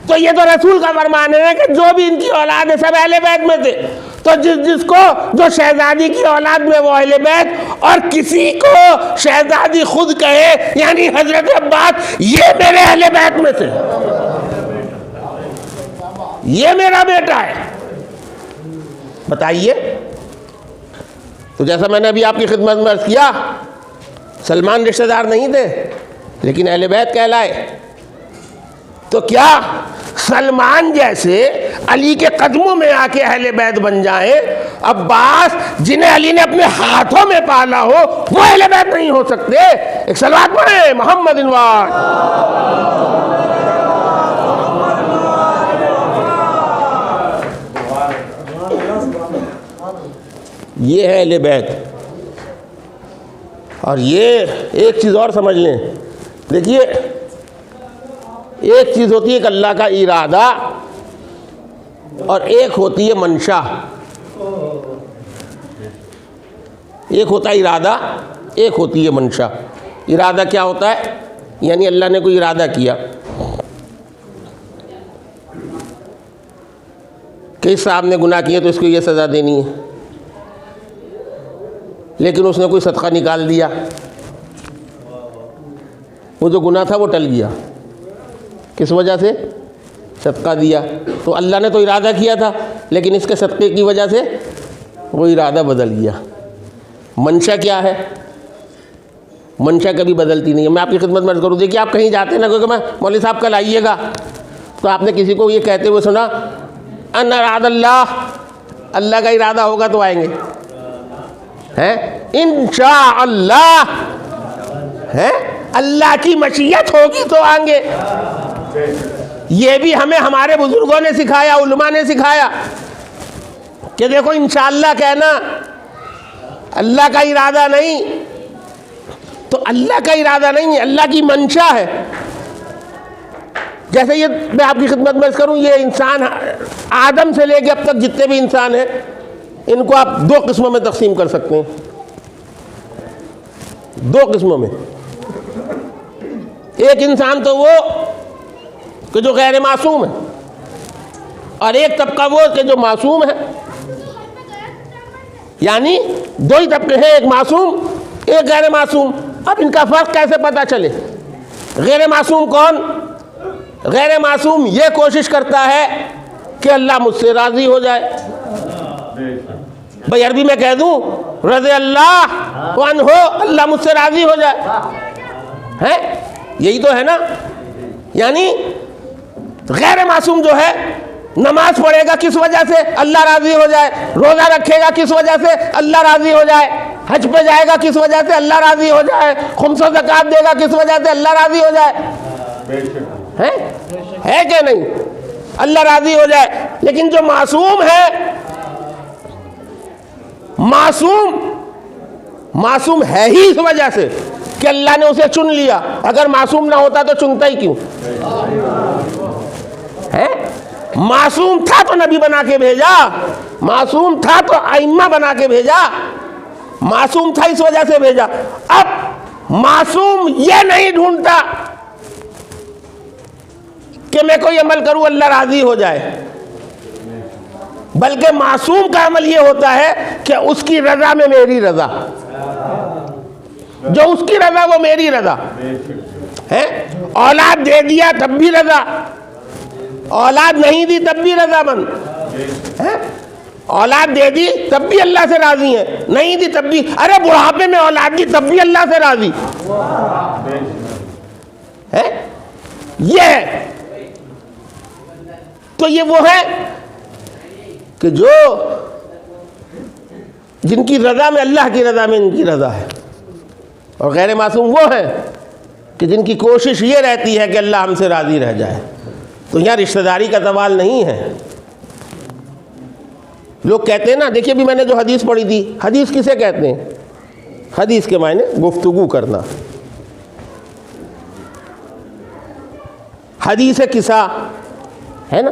तो ये तो रसूल का फरमान है कि जो भी इनकी औलाद है सब अहले बैत में थे। तो जिसको जो शहजादी की औलाद में वो अहले बैत, और किसी को शहजादी खुद कहे यानी हजरत अब्बास ये मेरे अहले बैत में से, ये मेरा बेटा है, बताइए। तो जैसा मैंने अभी आपकी खिदमत में अर्ज किया, सलमान रिश्तेदार नहीं थे लेकिन अहले बैत कहलाए। तो क्या सलमान जैसे अली के कदमों में आके अहले बैत बन जाए? अब्बास जिन्हें अली ने अपने हाथों में पाला हो वो अहले बैत नहीं हो सकते? एक सलवात पढ़े मोहम्मद इनवार। ये है अहले बैत। और ये एक चीज़ और समझ लें, देखिए एक चीज़ होती है कि अल्लाह का इरादा और एक होती है मंशा। एक होता है इरादा, एक होती है मंशा। इरादा क्या होता है? यानी अल्लाह ने कोई इरादा किया कि इस साहब ने गुनाह किया तो इसको ये सज़ा देनी है, लेकिन उसने कोई सदका निकाल दिया, वो जो गुनाह था वो टल गया। किस वजह से? सदका दिया। तो अल्लाह ने तो इरादा किया था, लेकिन इसके सदक़े की वजह से वो इरादा बदल गया। मंशा क्या है? मंशा कभी बदलती नहीं है। मैं आपकी खिदमत में अर्ज़ करूँ, देखिए आप कहीं जाते हैं ना, क्योंकि मैं मौलवी साहब कल आइएगा, तो आपने किसी को ये कहते हुए सुना अन अरादल्लाह, अल्लाह का इरादा होगा तो आएंगे, हैं? इंशाअल्लाह, हैं? अल्लाह की मशीयत होगी तो आएंगे। ये भी हमें हमारे बुजुर्गों ने सिखाया, उलमा ने सिखाया कि देखो इंशाअल्लाह कहना, अल्लाह का इरादा नहीं। तो अल्लाह का इरादा नहीं है, अल्लाह की मंशा है। जैसे ये मैं आपकी खिदमत में करूं, ये इंसान आदम से लेके अब तक जितने भी इंसान हैं, इनको आप दो किस्मों में तकसीम कर सकते हैं, दो किस्मों में। एक इंसान तो वो कि जो गैर मासूम है, और एक तबका वो कि जो मासूम है। यानी दो ही तबके हैं, एक मासूम एक गैर मासूम। अब इनका फ़र्क कैसे पता चले? गैर मासूम कौन? गैर मासूम ये कोशिश करता है कि अल्लाह मुझसे राज़ी हो जाए। भाई अरबी में कह दूँ रज़ी अल्लाह अन्हु, अल्लाह मुझसे राज़ी हो जाए, है? यही तो है ना। यानी गैर मासूम जो है नमाज पढ़ेगा किस वजह से? अल्लाह राज़ी हो जाए। रोज़ा रखेगा किस वजह से? अल्लाह राज़ी हो जाए। हज पे जाएगा किस वजह से? अल्लाह राज़ी हो जाए। खुम्स व ज़कात देगा किस वजह से? अल्लाह राज़ी हो जाए। है क्या नहीं? अल्लाह राजी हो जाए। लेकिन जो मासूम है, मासूम है ही इस वजह से कि अल्लाह ने उसे चुन लिया। अगर मासूम ना होता तो चुनता ही क्यों है? मासूम था तो नबी बना के भेजा, मासूम था तो आइम्मा बना के भेजा, मासूम था इस वजह से भेजा। अब मासूम ये नहीं ढूंढता कि मैं कोई अमल करूं अल्लाह राजी हो जाए, बल्कि मासूम का अमल ये होता है कि उसकी रजा में मेरी रजा, जो उसकी रजा वो मेरी रजा है। औलाद दे दिया तब भी रजा, औलाद नहीं दी तब भी रजामंद है। औलाद दे दी तब भी अल्लाह से राजी है, नहीं दी तब भी, अरे बुढ़ापे में औलाद दी तब भी अल्लाह से राजी है। ये है तो ये वो है कि जो जिनकी रजा में अल्लाह की रजा में इनकी रजा है, और गैर मासूम वो है कि जिनकी कोशिश ये रहती है कि अल्लाह हमसे राज़ी रह जाए। तो यहाँ रिश्तेदारी का सवाल नहीं है। लोग कहते हैं ना, देखिए अभी मैंने जो हदीस पढ़ी थी, हदीस किसे कहते हैं? हदीस के मायने गुफ्तगू करना, हदीस किसा है ना,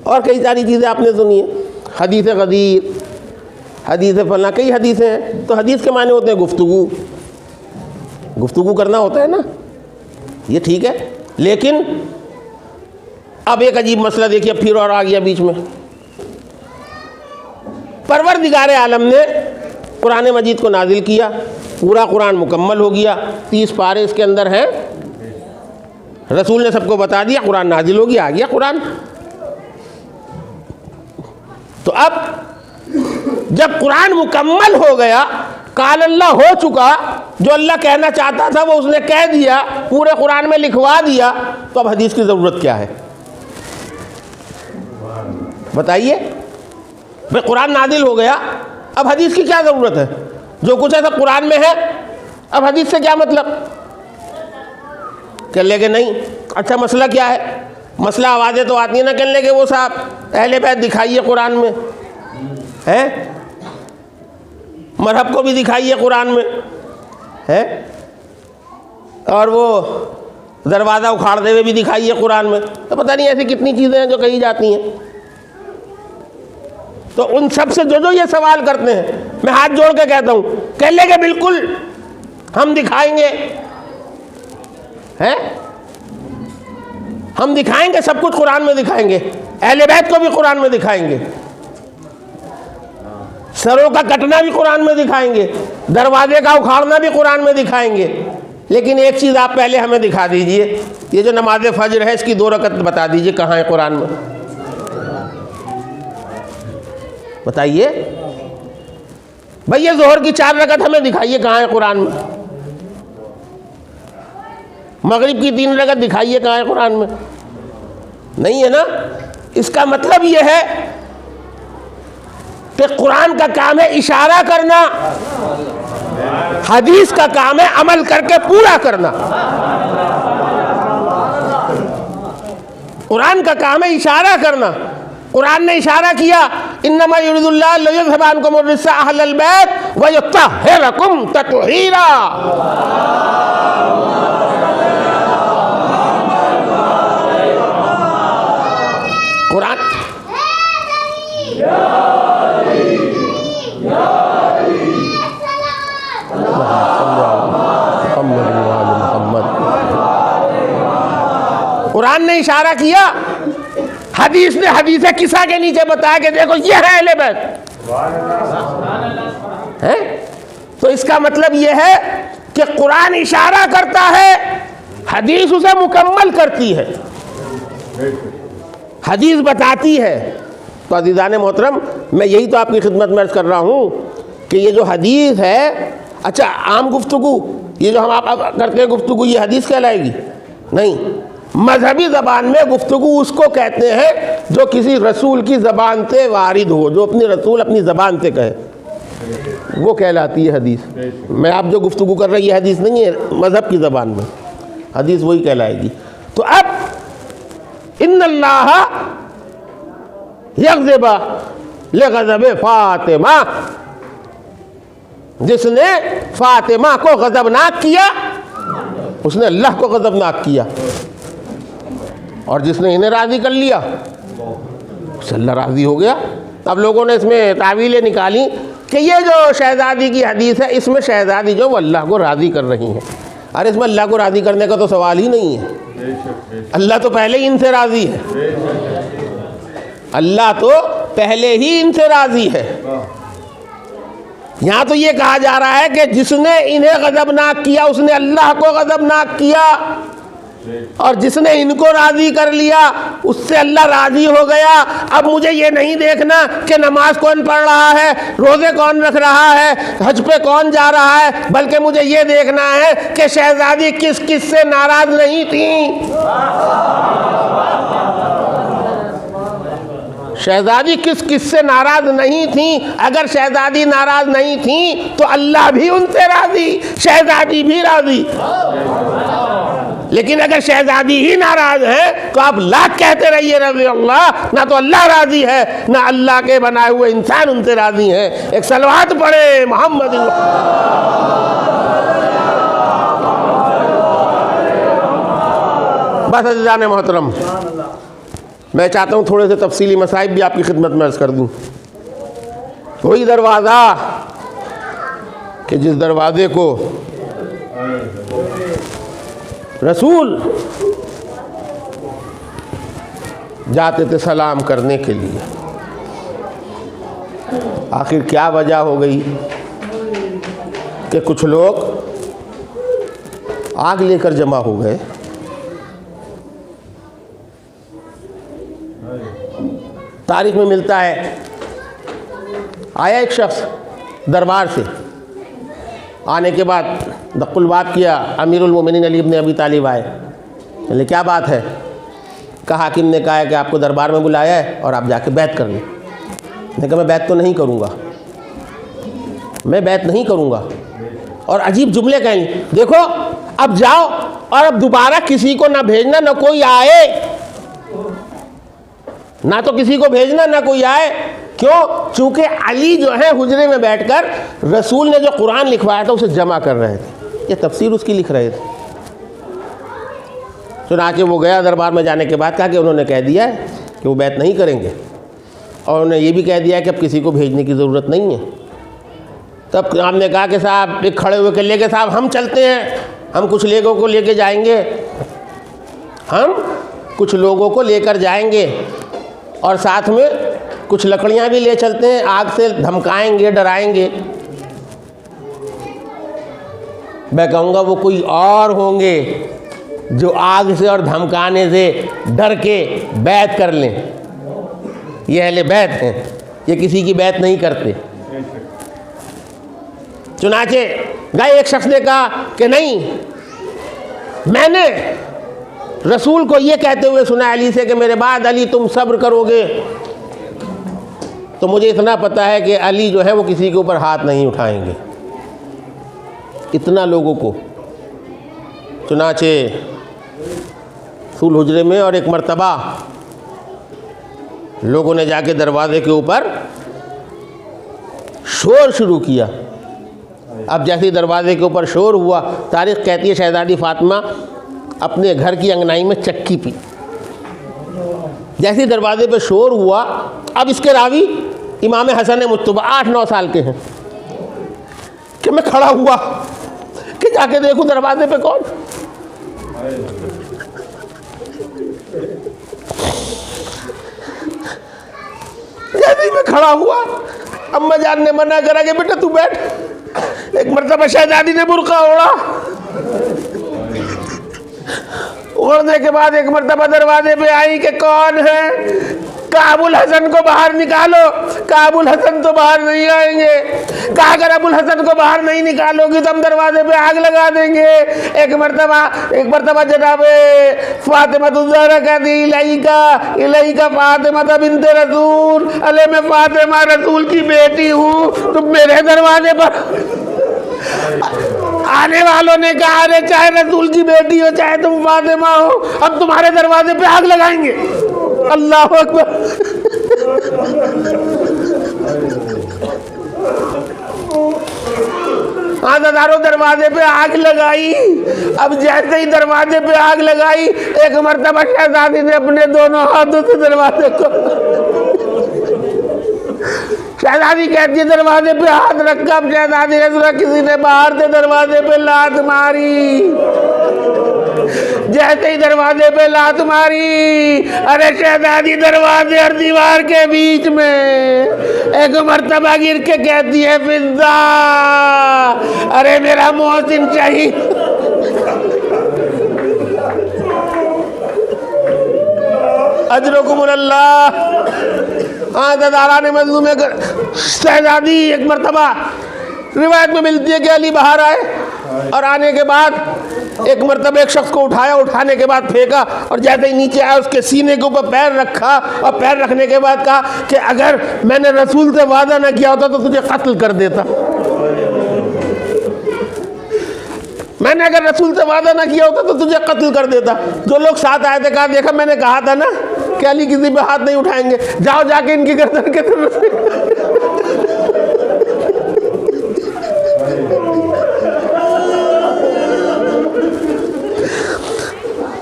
और कई सारी चीज़ें आपने सुनी है, हदीस गदीर, हदीस फलना, कई हदीसें हैं। तो हदीस के माने होते हैं गुफ्तगू, गुफ्तगू करना होता है ना, ये ठीक है। लेकिन अब एक अजीब मसला देखिए फिर और आ गया बीच में। परवरदिगार आलम ने कुरान मजीद को नाजिल किया, पूरा कुरान मुकम्मल हो गया, 30 पारे इसके अंदर हैं, रसूल ने सबको बता दिया, कुरान नाजिल हो गया, आ गया कुरान। तो अब जब कुरान मुकम्मल हो गया, काल अल्लाह हो चुका, जो अल्लाह कहना चाहता था वो उसने कह दिया, पूरे कुरान में लिखवा दिया, तो अब हदीस की ज़रूरत क्या है? बताइए भाई, कुरान नाजिल हो गया, अब हदीस की क्या ज़रूरत है? जो कुछ है सब कुरान में है, अब हदीस से क्या मतलब? कह लेंगे नहीं। अच्छा मसला क्या है? मसला आवाज़ें तो आती है ना, कह लेंगे वो साहब अहले बैत दिखाइए कुरान में है, मरहब को भी दिखाइए कुरान में है, और वो दरवाज़ा उखाड़ते हुए भी दिखाइए कुरान में। तो पता नहीं ऐसी कितनी चीज़ें हैं जो कही जाती हैं। तो उन सब से जो ये सवाल करते हैं, मैं हाथ जोड़ के कहता हूँ, कह लेंगे बिल्कुल हम दिखाएंगे हैं, हम दिखाएंगे, सब कुछ कुरान में दिखाएंगे, अहले बैत को भी कुरान में दिखाएंगे, सरों का कटना भी कुरान में दिखाएंगे, दरवाजे का उखाड़ना भी कुरान में दिखाएंगे। लेकिन एक चीज़ आप पहले हमें दिखा दीजिए, ये जो नमाज फजर है इसकी 2 रकत बता दीजिए कहाँ है कुरान में, बताइए भाई। ये जोहर की 4 रकत हमें दिखाइए कहाँ है कुरान में, मगरिब की 3 रकत दिखाइए कहाँ है कुरान में, नहीं है ना। इसका मतलब ये है कि कुरान का काम है इशारा करना, हदीस का काम है अमल करके पूरा करना। कुरान का काम है इशारा करना। कुरान ने इशारा किया, इन्नमा युरिदुल्लाहु लियुज़हिबा अन्कुम अर्रिज्सा अहलल बैत व युत्तहिरकुम तत्हीरा। कुरान कुरान ने इशारा किया, हदीस ने हदीस किसा के नीचे बताया कि देखो ये है अहले बैत है। तो इसका मतलब ये है कि कुरान इशारा करता है, हदीस उसे मुकम्मल करती है, हदीस बताती है। तो अज़ीज़ान मोहतरम, मैं यही तो आपकी खिदमत में अर्ज़ कर रहा हूँ कि ये जो हदीस है, अच्छा आम गुफ्तगू, ये जो हम आप करते हैं गुफ्तगू, ये हदीस कहलाएगी? नहीं। मजहबी ज़बान में गुफ्तगू उसको कहते हैं जो किसी रसूल की ज़बान से वारिद हो, जो अपनी रसूल अपनी ज़बान से कहे, वो कहलाती है हदीस। मैं आप जो गुफ्तगू कर रही है हदीस नहीं है, मज़हब की ज़बान में हदीस वही कहलाएगी। तो अब इन्नल्लाह यग़ज़िबु लिग़ज़बि फ़ातिमा, जिसने फातिमा को गज़बनाक किया उसने अल्लाह को गज़बनाक किया, और जिसने इन्हें राज़ी कर लिया उससे अल्लाह राज़ी हो गया। अब लोगों ने इसमें तावीलें निकाली कि ये जो शहज़ादी की हदीस है, इसमें शहज़ादी जो वो अल्लाह को राज़ी कर रही हैं। अरे इसमें अल्लाह को राज़ी करने का तो सवाल ही नहीं है, अल्लाह तो पहले ही इनसे राज़ी है, अल्लाह तो पहले ही इनसे राज़ी है। यहाँ तो ये कहा जा रहा है कि जिसने इन्हें गज़बनाक किया उसने अल्लाह को गज़बनाक किया, और जिसने इनको राज़ी कर लिया उससे अल्लाह राज़ी हो गया। अब मुझे ये नहीं देखना कि नमाज कौन पढ़ रहा है, रोज़े कौन रख रहा है, हज पे कौन जा रहा है, बल्कि मुझे ये देखना है कि शहज़ादी किस किस से नाराज़ नहीं थी। शहज़ादी किस किस से नाराज़ नहीं थी। अगर शहज़ादी नाराज़ नहीं थी तो अल्लाह भी उनसे राज़ी, शहज़ादी भी राज़ी। लेकिन अगर शहज़ादी ही नाराज़ है तो आप लाख कहते रहिए रज़ी अल्लाह, ना तो अल्लाह राज़ी है ना अल्लाह के बनाए हुए इंसान उनसे राज़ी हैं। एक सलवात पढ़े मोहम्मद। बस अज़ीज़ान मोहतरम, मैं चाहता हूँ थोड़े से तफसीली मसाइब भी आपकी खिदमत में अर्ज़ कर दूँ। वही दरवाज़ा कि जिस दरवाज़े को रसूल जाते थे सलाम करने के लिए, आखिर क्या वजह हो गई कि कुछ लोग आग लेकर जमा हो गए। तारीख में मिलता है, आया एक शख्स दरबार से, आने के बाद दक्कुल बात किया, अमीरुल मोमिनीन अली इब्न अबी तालिब आए। बोले क्या बात है? कहा हाकिम ने कहा है कि आपको दरबार में बुलाया है और आप जाके बैत कर लें। मैंने कहा मैं बैत तो नहीं करूँगा, मैं बैत नहीं करूँगा। और अजीब जुमले कहें, देखो अब जाओ और अब दोबारा किसी को ना भेजना, ना कोई आए, ना तो किसी को भेजना ना कोई आए। क्यों? चूँकि अली जो है हुजरे में बैठकर रसूल ने जो कुरान लिखवाया था उसे जमा कर रहे थे, ये तफसीर उसकी लिख रहे थे। चुनांचे वो गया दरबार में, जाने के बाद कहा कि उन्होंने कह दिया है कि वो बैत नहीं करेंगे, और उन्होंने ये भी कह दिया है कि अब किसी को भेजने की ज़रूरत नहीं है। तब हमने कहा कि साहब, एक खड़े हुए के लेके साहब हम चलते हैं, हम कुछ लोगों को लेके जाएंगे, हम कुछ लोगों को लेकर जाएंगे और साथ में कुछ लकड़ियाँ भी ले चलते हैं, आग से धमकाएंगे, डराएंगे। मैं कहूँगा वो कोई और होंगे जो आग से और धमकाने से डर के बैत कर लें। ये अहले बैत हैं, ये किसी की बैत नहीं करते। चुनाचे गए, एक शख्स ने कहा कि नहीं, मैंने रसूल को ये कहते हुए सुना अली से कि मेरे बाद अली तुम सब्र करोगे, तो मुझे इतना पता है कि अली जो है वो किसी के ऊपर हाथ नहीं उठाएंगे। इतना लोगों को। चुनाचे रसूल हुजरे में, और एक मर्तबा लोगों ने जाके दरवाज़े के ऊपर शोर शुरू किया। अब जैसे ही दरवाज़े के ऊपर शोर हुआ, तारीख़ कहती है शहज़ादी फ़ातिमा अपने घर की अंगनाई में चक्की पी। जैसे ही दरवाज़े पे शोर हुआ, अब इसके रावी इमाम हसन मुत्तबा 8-9 साल के हैं, कि मैं खड़ा हुआ कि जाके देखूं दरवाजे पे कौन। जैसे ही मैं खड़ा हुआ, अम्मा जान ने मना करा कि बेटा तू बैठ। एक मरतबा शहज़ादी ने बुर्का ओढ़ा, ओढ़ने के बाद एक मरतबा दरवाजे पे आई कि कौन है? कहा अबुल हसन को बाहर निकालो। कहा अबुल हसन तो बाहर नहीं आएंगे। कहा अगर अबुल हसन को बाहर नहीं निकालोगी तो हम दरवाजे पे आग लगा देंगे। एक मरतबा जनाबे फातिमा ज़हरा कहती इलाइका फातिमा बिन्ते रसूल, अले मैं फातिमा रसूल की बेटी हूँ, तुम मेरे दरवाजे पर। आने वालों ने कहा, अरे चाहे रसूल की बेटी हो, चाहे तुम फातिमा हो, हम तुम्हारे दरवाजे पे आग लगाएंगे। अल्लाह अकबर। आज़ादारों दरवाजे पे आग लगाई। अब जैसे ही दरवाजे पे आग लगाई, एक मर्तबा शहजादी ने अपने दोनों हाथों से दरवाजे को, शहजादी कहती है दरवाजे पे हाथ रखा। अब शहजादी ने सुना किसी ने बाहर से दरवाजे पे लात मारी। जैसे ही दरवाजे पे लात मारी, अरे शहजादी दरवाजे और दीवार के बीच में एक मर्तबा गिर के कहती है, फिज़्ज़ा, अरे मेरा मोहसिन शहीद। अजरुकुमुल्लाह। हाँ, दादा ने मजलूम शहजादी एक मर्तबा रिवायत में मिलती है कि अली बाहर आए और आने के बाद एक मर्तबा एक शख्स को उठाया, उठाने के बाद फेंका और जैसे ही नीचे आया उसके सीने के ऊपर पैर रखा और पैर रखने के बाद कहा कि अगर मैंने रसूल से वादा ना किया होता तो तुझे कत्ल कर देता। मैंने अगर रसूल से वादा ना किया होता तो तुझे कत्ल कर देता। जो लोग साथ आए थे कहा, देखा मैंने कहा था ना कि अली किसी पे हाथ नहीं उठाएंगे, जाओ जाके इनकी गर्दन के तरफ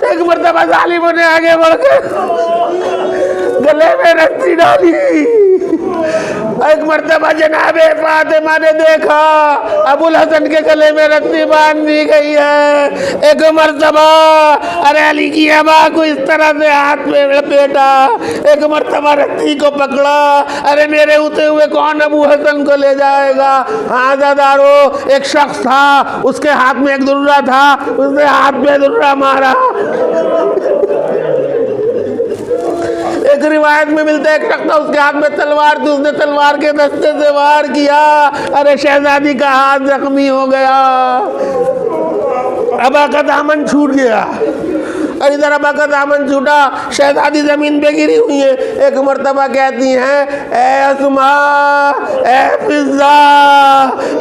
एक मर्तबा जालिमों ने आगे बढ़कर गले में रस्सी डाली। एक मर्तबा जनाबे फातिमा ने देखा अबुल हसन के गले में रस्सी बांध दी गई है। एक मर्तबा अरे अली की अबा को इस तरह से हाथ में लपेटा, एक मर्तबा रस्सी को पकड़ा। अरे मेरे उठे हुए कौन अबू हसन को ले जाएगा? हाँ दादारो, एक शख्स था, उसके हाथ में एक दुर्रा था, उसने हाथ में दुर्रा मारा। एक रिवायत में मिलता है एक शख्स था, उसके हाथ में तलवार थी, उसने तलवार के दस्ते से वार किया। अरे शहजादी का हाथ जख्मी हो गया, अबा का दामन छूट गया। और इधर अबा का दामन छूटा, शहजादी जमीन पे गिरी हुई है। एक मर्तबा कहती हैं, ए अस्मा, ए फिज़्ज़ा,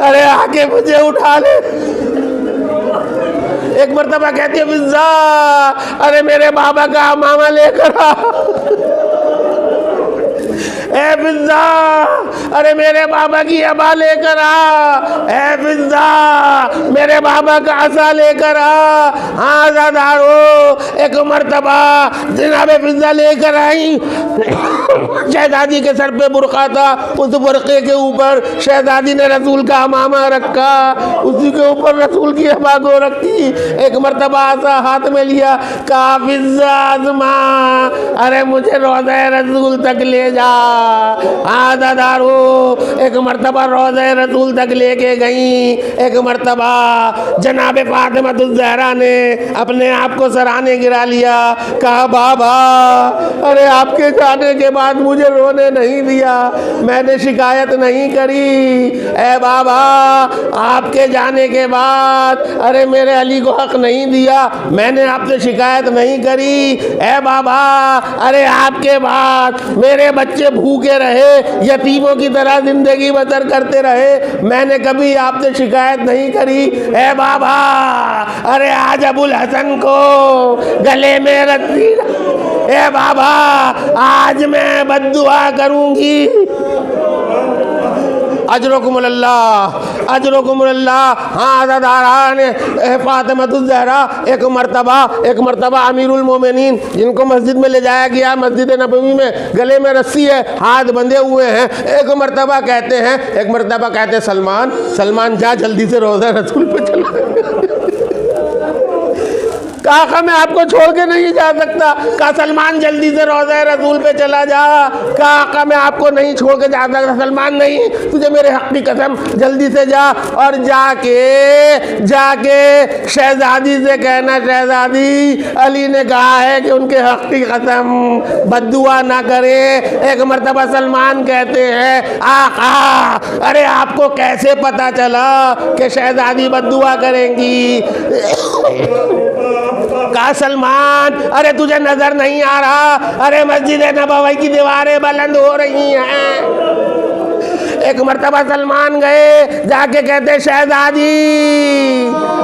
अरे आके मुझे उठा ले। एक मर्तबा कहती है, फिज़्ज़ा, अरे मेरे बाबा का मामा लेकर आ। ए फिज़्ज़ा, अरे मेरे बाबा की अबा लेकर आ। ए फिज़्ज़ा, मेरे बाबा का असा लेकर आ। हाँ ज़ादारो, एक मर्तबा जनाबे फिज़्ज़ा लेकर आई। शहजादी के सर पे बुर्का था, उस बुर्के के ऊपर शहजादी ने रसूल का अमामा रखा, उसी के ऊपर रसूल की अबा को रखी। एक मर्तबा असा हाथ में लिया, कहा फिज़्ज़ा आज़मा, अरे मुझे रोज़े रसूल तक ले जा। हाँ दादारो, एक मर्तबा रोज़े रसूल तक लेके गई। एक मर्तबा जनाबे फातिमा ज़हरा ने अपने आप को सराहने गिरा लिया, कहा बाबा, अरे आपके जाने के बाद मुझे रोने नहीं दिया, मैंने शिकायत नहीं करी। ए बाबा, आपके जाने के बाद अरे मेरे अली को हक नहीं दिया, मैंने आपसे शिकायत नहीं करी। ए बाबा, अरे आपके बाद मेरे बच्चे भूखे रहे, यतीमों की तरह जिंदगी बसर करते रहे, मैंने कभी आपसे शिकायत नहीं करी। ए बाबा, अरे आज अबुल हसन को गले में रस्सी, ए बाबा आज मैं बद्दुआ करूंगी। अजरुकुमुल्लाह, अजरुकुमुल्लाह। हाँ दादारा ने फातिमा ज़हरा एक मर्तबा अमीरुल मोमिनीन, जिनको मस्जिद में ले जाया गया, मस्जिद नबवी में, गले में रस्सी है, हाथ बंधे हुए हैं। एक मर्तबा कहते हैं सलमान, सलमान जा जल्दी से रोज़ा रसूल पे चला। कहा मैं आपको छोड़ के नहीं जा सकता। कहा सलमान जल्दी से रोज़े रसूल पे चला जा। कहा मैं आपको नहीं छोड़ के जा सकता। सलमान नहीं, तुझे मेरे हक की कसम, जल्दी से जा और जाके शहजादी से कहना, शहजादी अली ने कहा है कि उनके हक की कसम बद्दुआ ना करे। एक मर्तबा सलमान कहते हैं, आका, अरे आपको कैसे पता चला कि शहजादी बद्दुआ करेंगी? कहा सलमान, अरे तुझे नजर नहीं आ रहा? अरे मस्जिद नबवी की दीवारें बुलंद हो रही हैं। एक मर्तबा सलमान गए, जाके कहते शहजादी,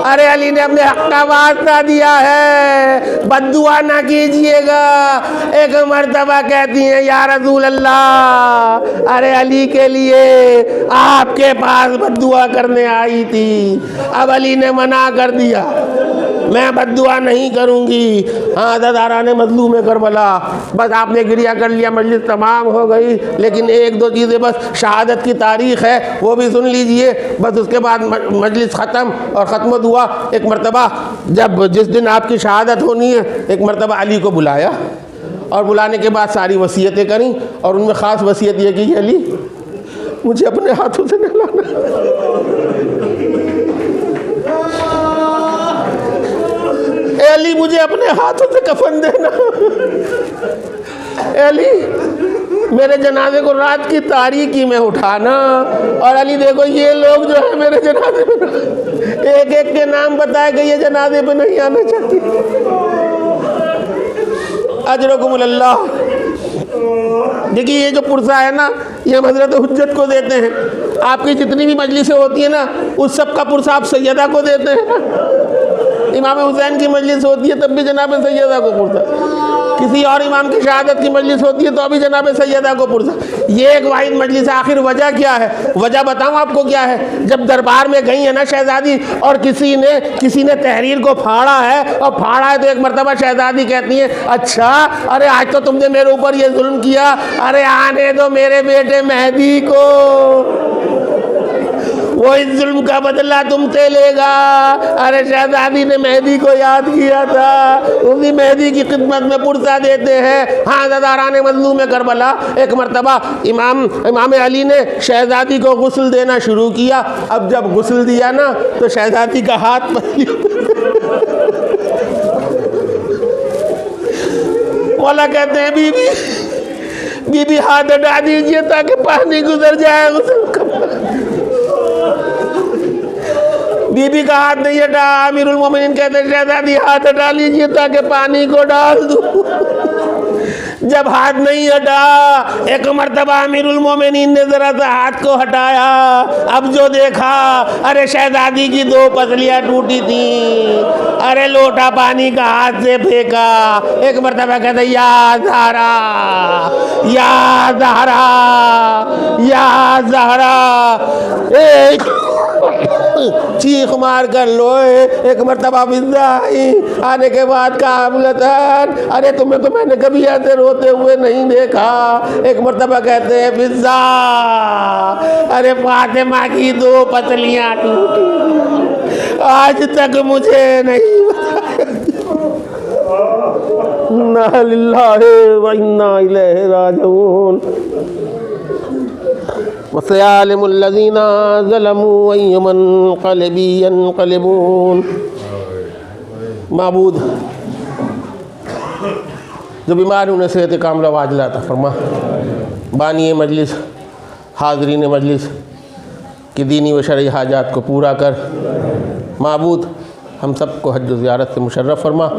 अरे अली ने अपने हक का वास्ता दिया है, बद्दुआ ना कीजिएगा। एक मर्तबा कहती हैं या रसूल अल्लाह, अरे अली के लिए आपके पास बद्दुआ करने आई थी। अब अली ने मना कर दिया, मैं बद्दुआ नहीं करूंगी। हाँ ददारा ने मजलूम में करबला, बस आपने गिरिया कर लिया, मजलिस तमाम हो गई। लेकिन एक दो चीज़ें बस, शहादत की तारीख़ है वो भी सुन लीजिए, बस उसके बाद मजलिस ख़त्म। और ख़त्म हुआ एक मरतबा, जब जिस दिन आपकी शहादत होनी है, एक मरतबा अली को बुलाया और बुलाने के बाद सारी वसीयतें करी। और उनमें ख़ास वसीयत ये की, अली मुझे अपने हाथों से नहलाना, अली मुझे अपने हाथों से कफन देना, अली मेरे जनाजे को रात की तारीकी में उठाना। और अली देखो ये लोग जो है मेरे जनाजे पे एक एक के नाम बताए कि ये जनाजे पे नहीं आना चाहिए। अजरकुमुल्लाह। देखिए ये जो पुरसा है ना, ये हम हज़रत हुज्जत को देते हैं। आपकी जितनी भी मजलिसें होती है ना, उस सब का पुरसा आप सैयदा को देते हैं ना। इमाम हुसैन की मजलिस होती है तब भी जनाब सैयदा को पुरसा, किसी और इमाम की शहादत की मजलिस होती है तो अभी जनाब सैयदा को पुरसा। ये एक वाहिद मजलिस। आखिर वजह क्या है? वजह बताऊं आपको क्या है? जब दरबार में गई है ना शहजादी, और किसी ने तहरीर को फाड़ा है, और फाड़ा है तो एक मरतबा शहजादी कहती है, अच्छा अरे आज तो तुमने मेरे ऊपर ये जुल्म किया, अरे आने दो मेरे बेटे मेहदी को, वो इस जुल्म का बदला तुमसे लेगा। अरे शहजादी ने मेहदी को याद किया था, उसी मेहदी की खिदमत में पुरसा देते हैं। हाँ ददारा ने मजलूम में करबला, एक मरतबा इमाम अली ने शहजादी को गुस्ल देना शुरू किया। अब जब गुस्ल दिया ना तो शहजादी का हाथ मौला कहते हैं बीबी हाथ हटा दीजिए ताकि पानी गुजर जाए। बीबी का हाथ नहीं हटा, अमीरुल मोमिनीन कहते हैं शहजादी हाथ हटा लीजिए ताकि पानी को डाल दूं। जब हाथ नहीं हटा, एक मरतबा अमीरुल मोमिनीन ने जरा सा हाथ को हटाया। अब जो देखा, अरे शहजादी की दो पसलियां टूटी थी। अरे लोटा पानी का हाथ से फेंका। एक मरतबा कहते या ज़हरा, या ज़हरा, या ज़हरा, चीख मार कर लोए। एक मरतबा फिजा आई, आने के बाद काबलतन, अरे तुम्हें तो मैंने कभी ऐसे रोते हुए नहीं देखा। एक मरतबा कहते हैं फिजा, अरे फातिमा की दो पतलियां टूटी, आज तक मुझे नहीं इन्ना लिल्लाहि व इन्ना इलैहि राजिऊन। वसयालिमुल्लज़ीना ज़लमू अय्युमन्क़लिबी यन्क़लिबून। माबूद जो बीमार उन्हें सेहत कामिला वाजिला अता फरमा। बानी मजलिस, हाज़रीन मजलिस की दीनी व शरई हाजात को पूरा कर। माबूद हम सबको हज ज़ियारत से मुशर्रफ फरमा।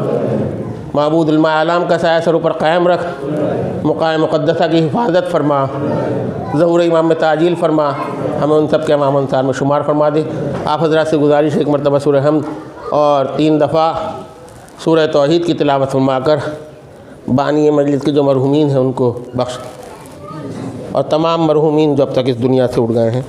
माबूद इल्म आलाम का साया सर ऊपर कायम रख। मुक़ाम मुक़द्दसा की हिफाजत फरमा। ज़हूर इमाम में ताजील फरमा। हमें उन सब के इमाम अंसार में शुमार फरमा दे। आप हज़रात से गुजारिश एक मरतबा सूरह हमद और 3 दफ़ा सूरह तौहीद की तिलावत फरमा कर बानी मजलिस के जो मरहूमीन हैं उनको बख्श, और तमाम मरहूमीन जो अब तक इस दुनिया से उड़ गए हैं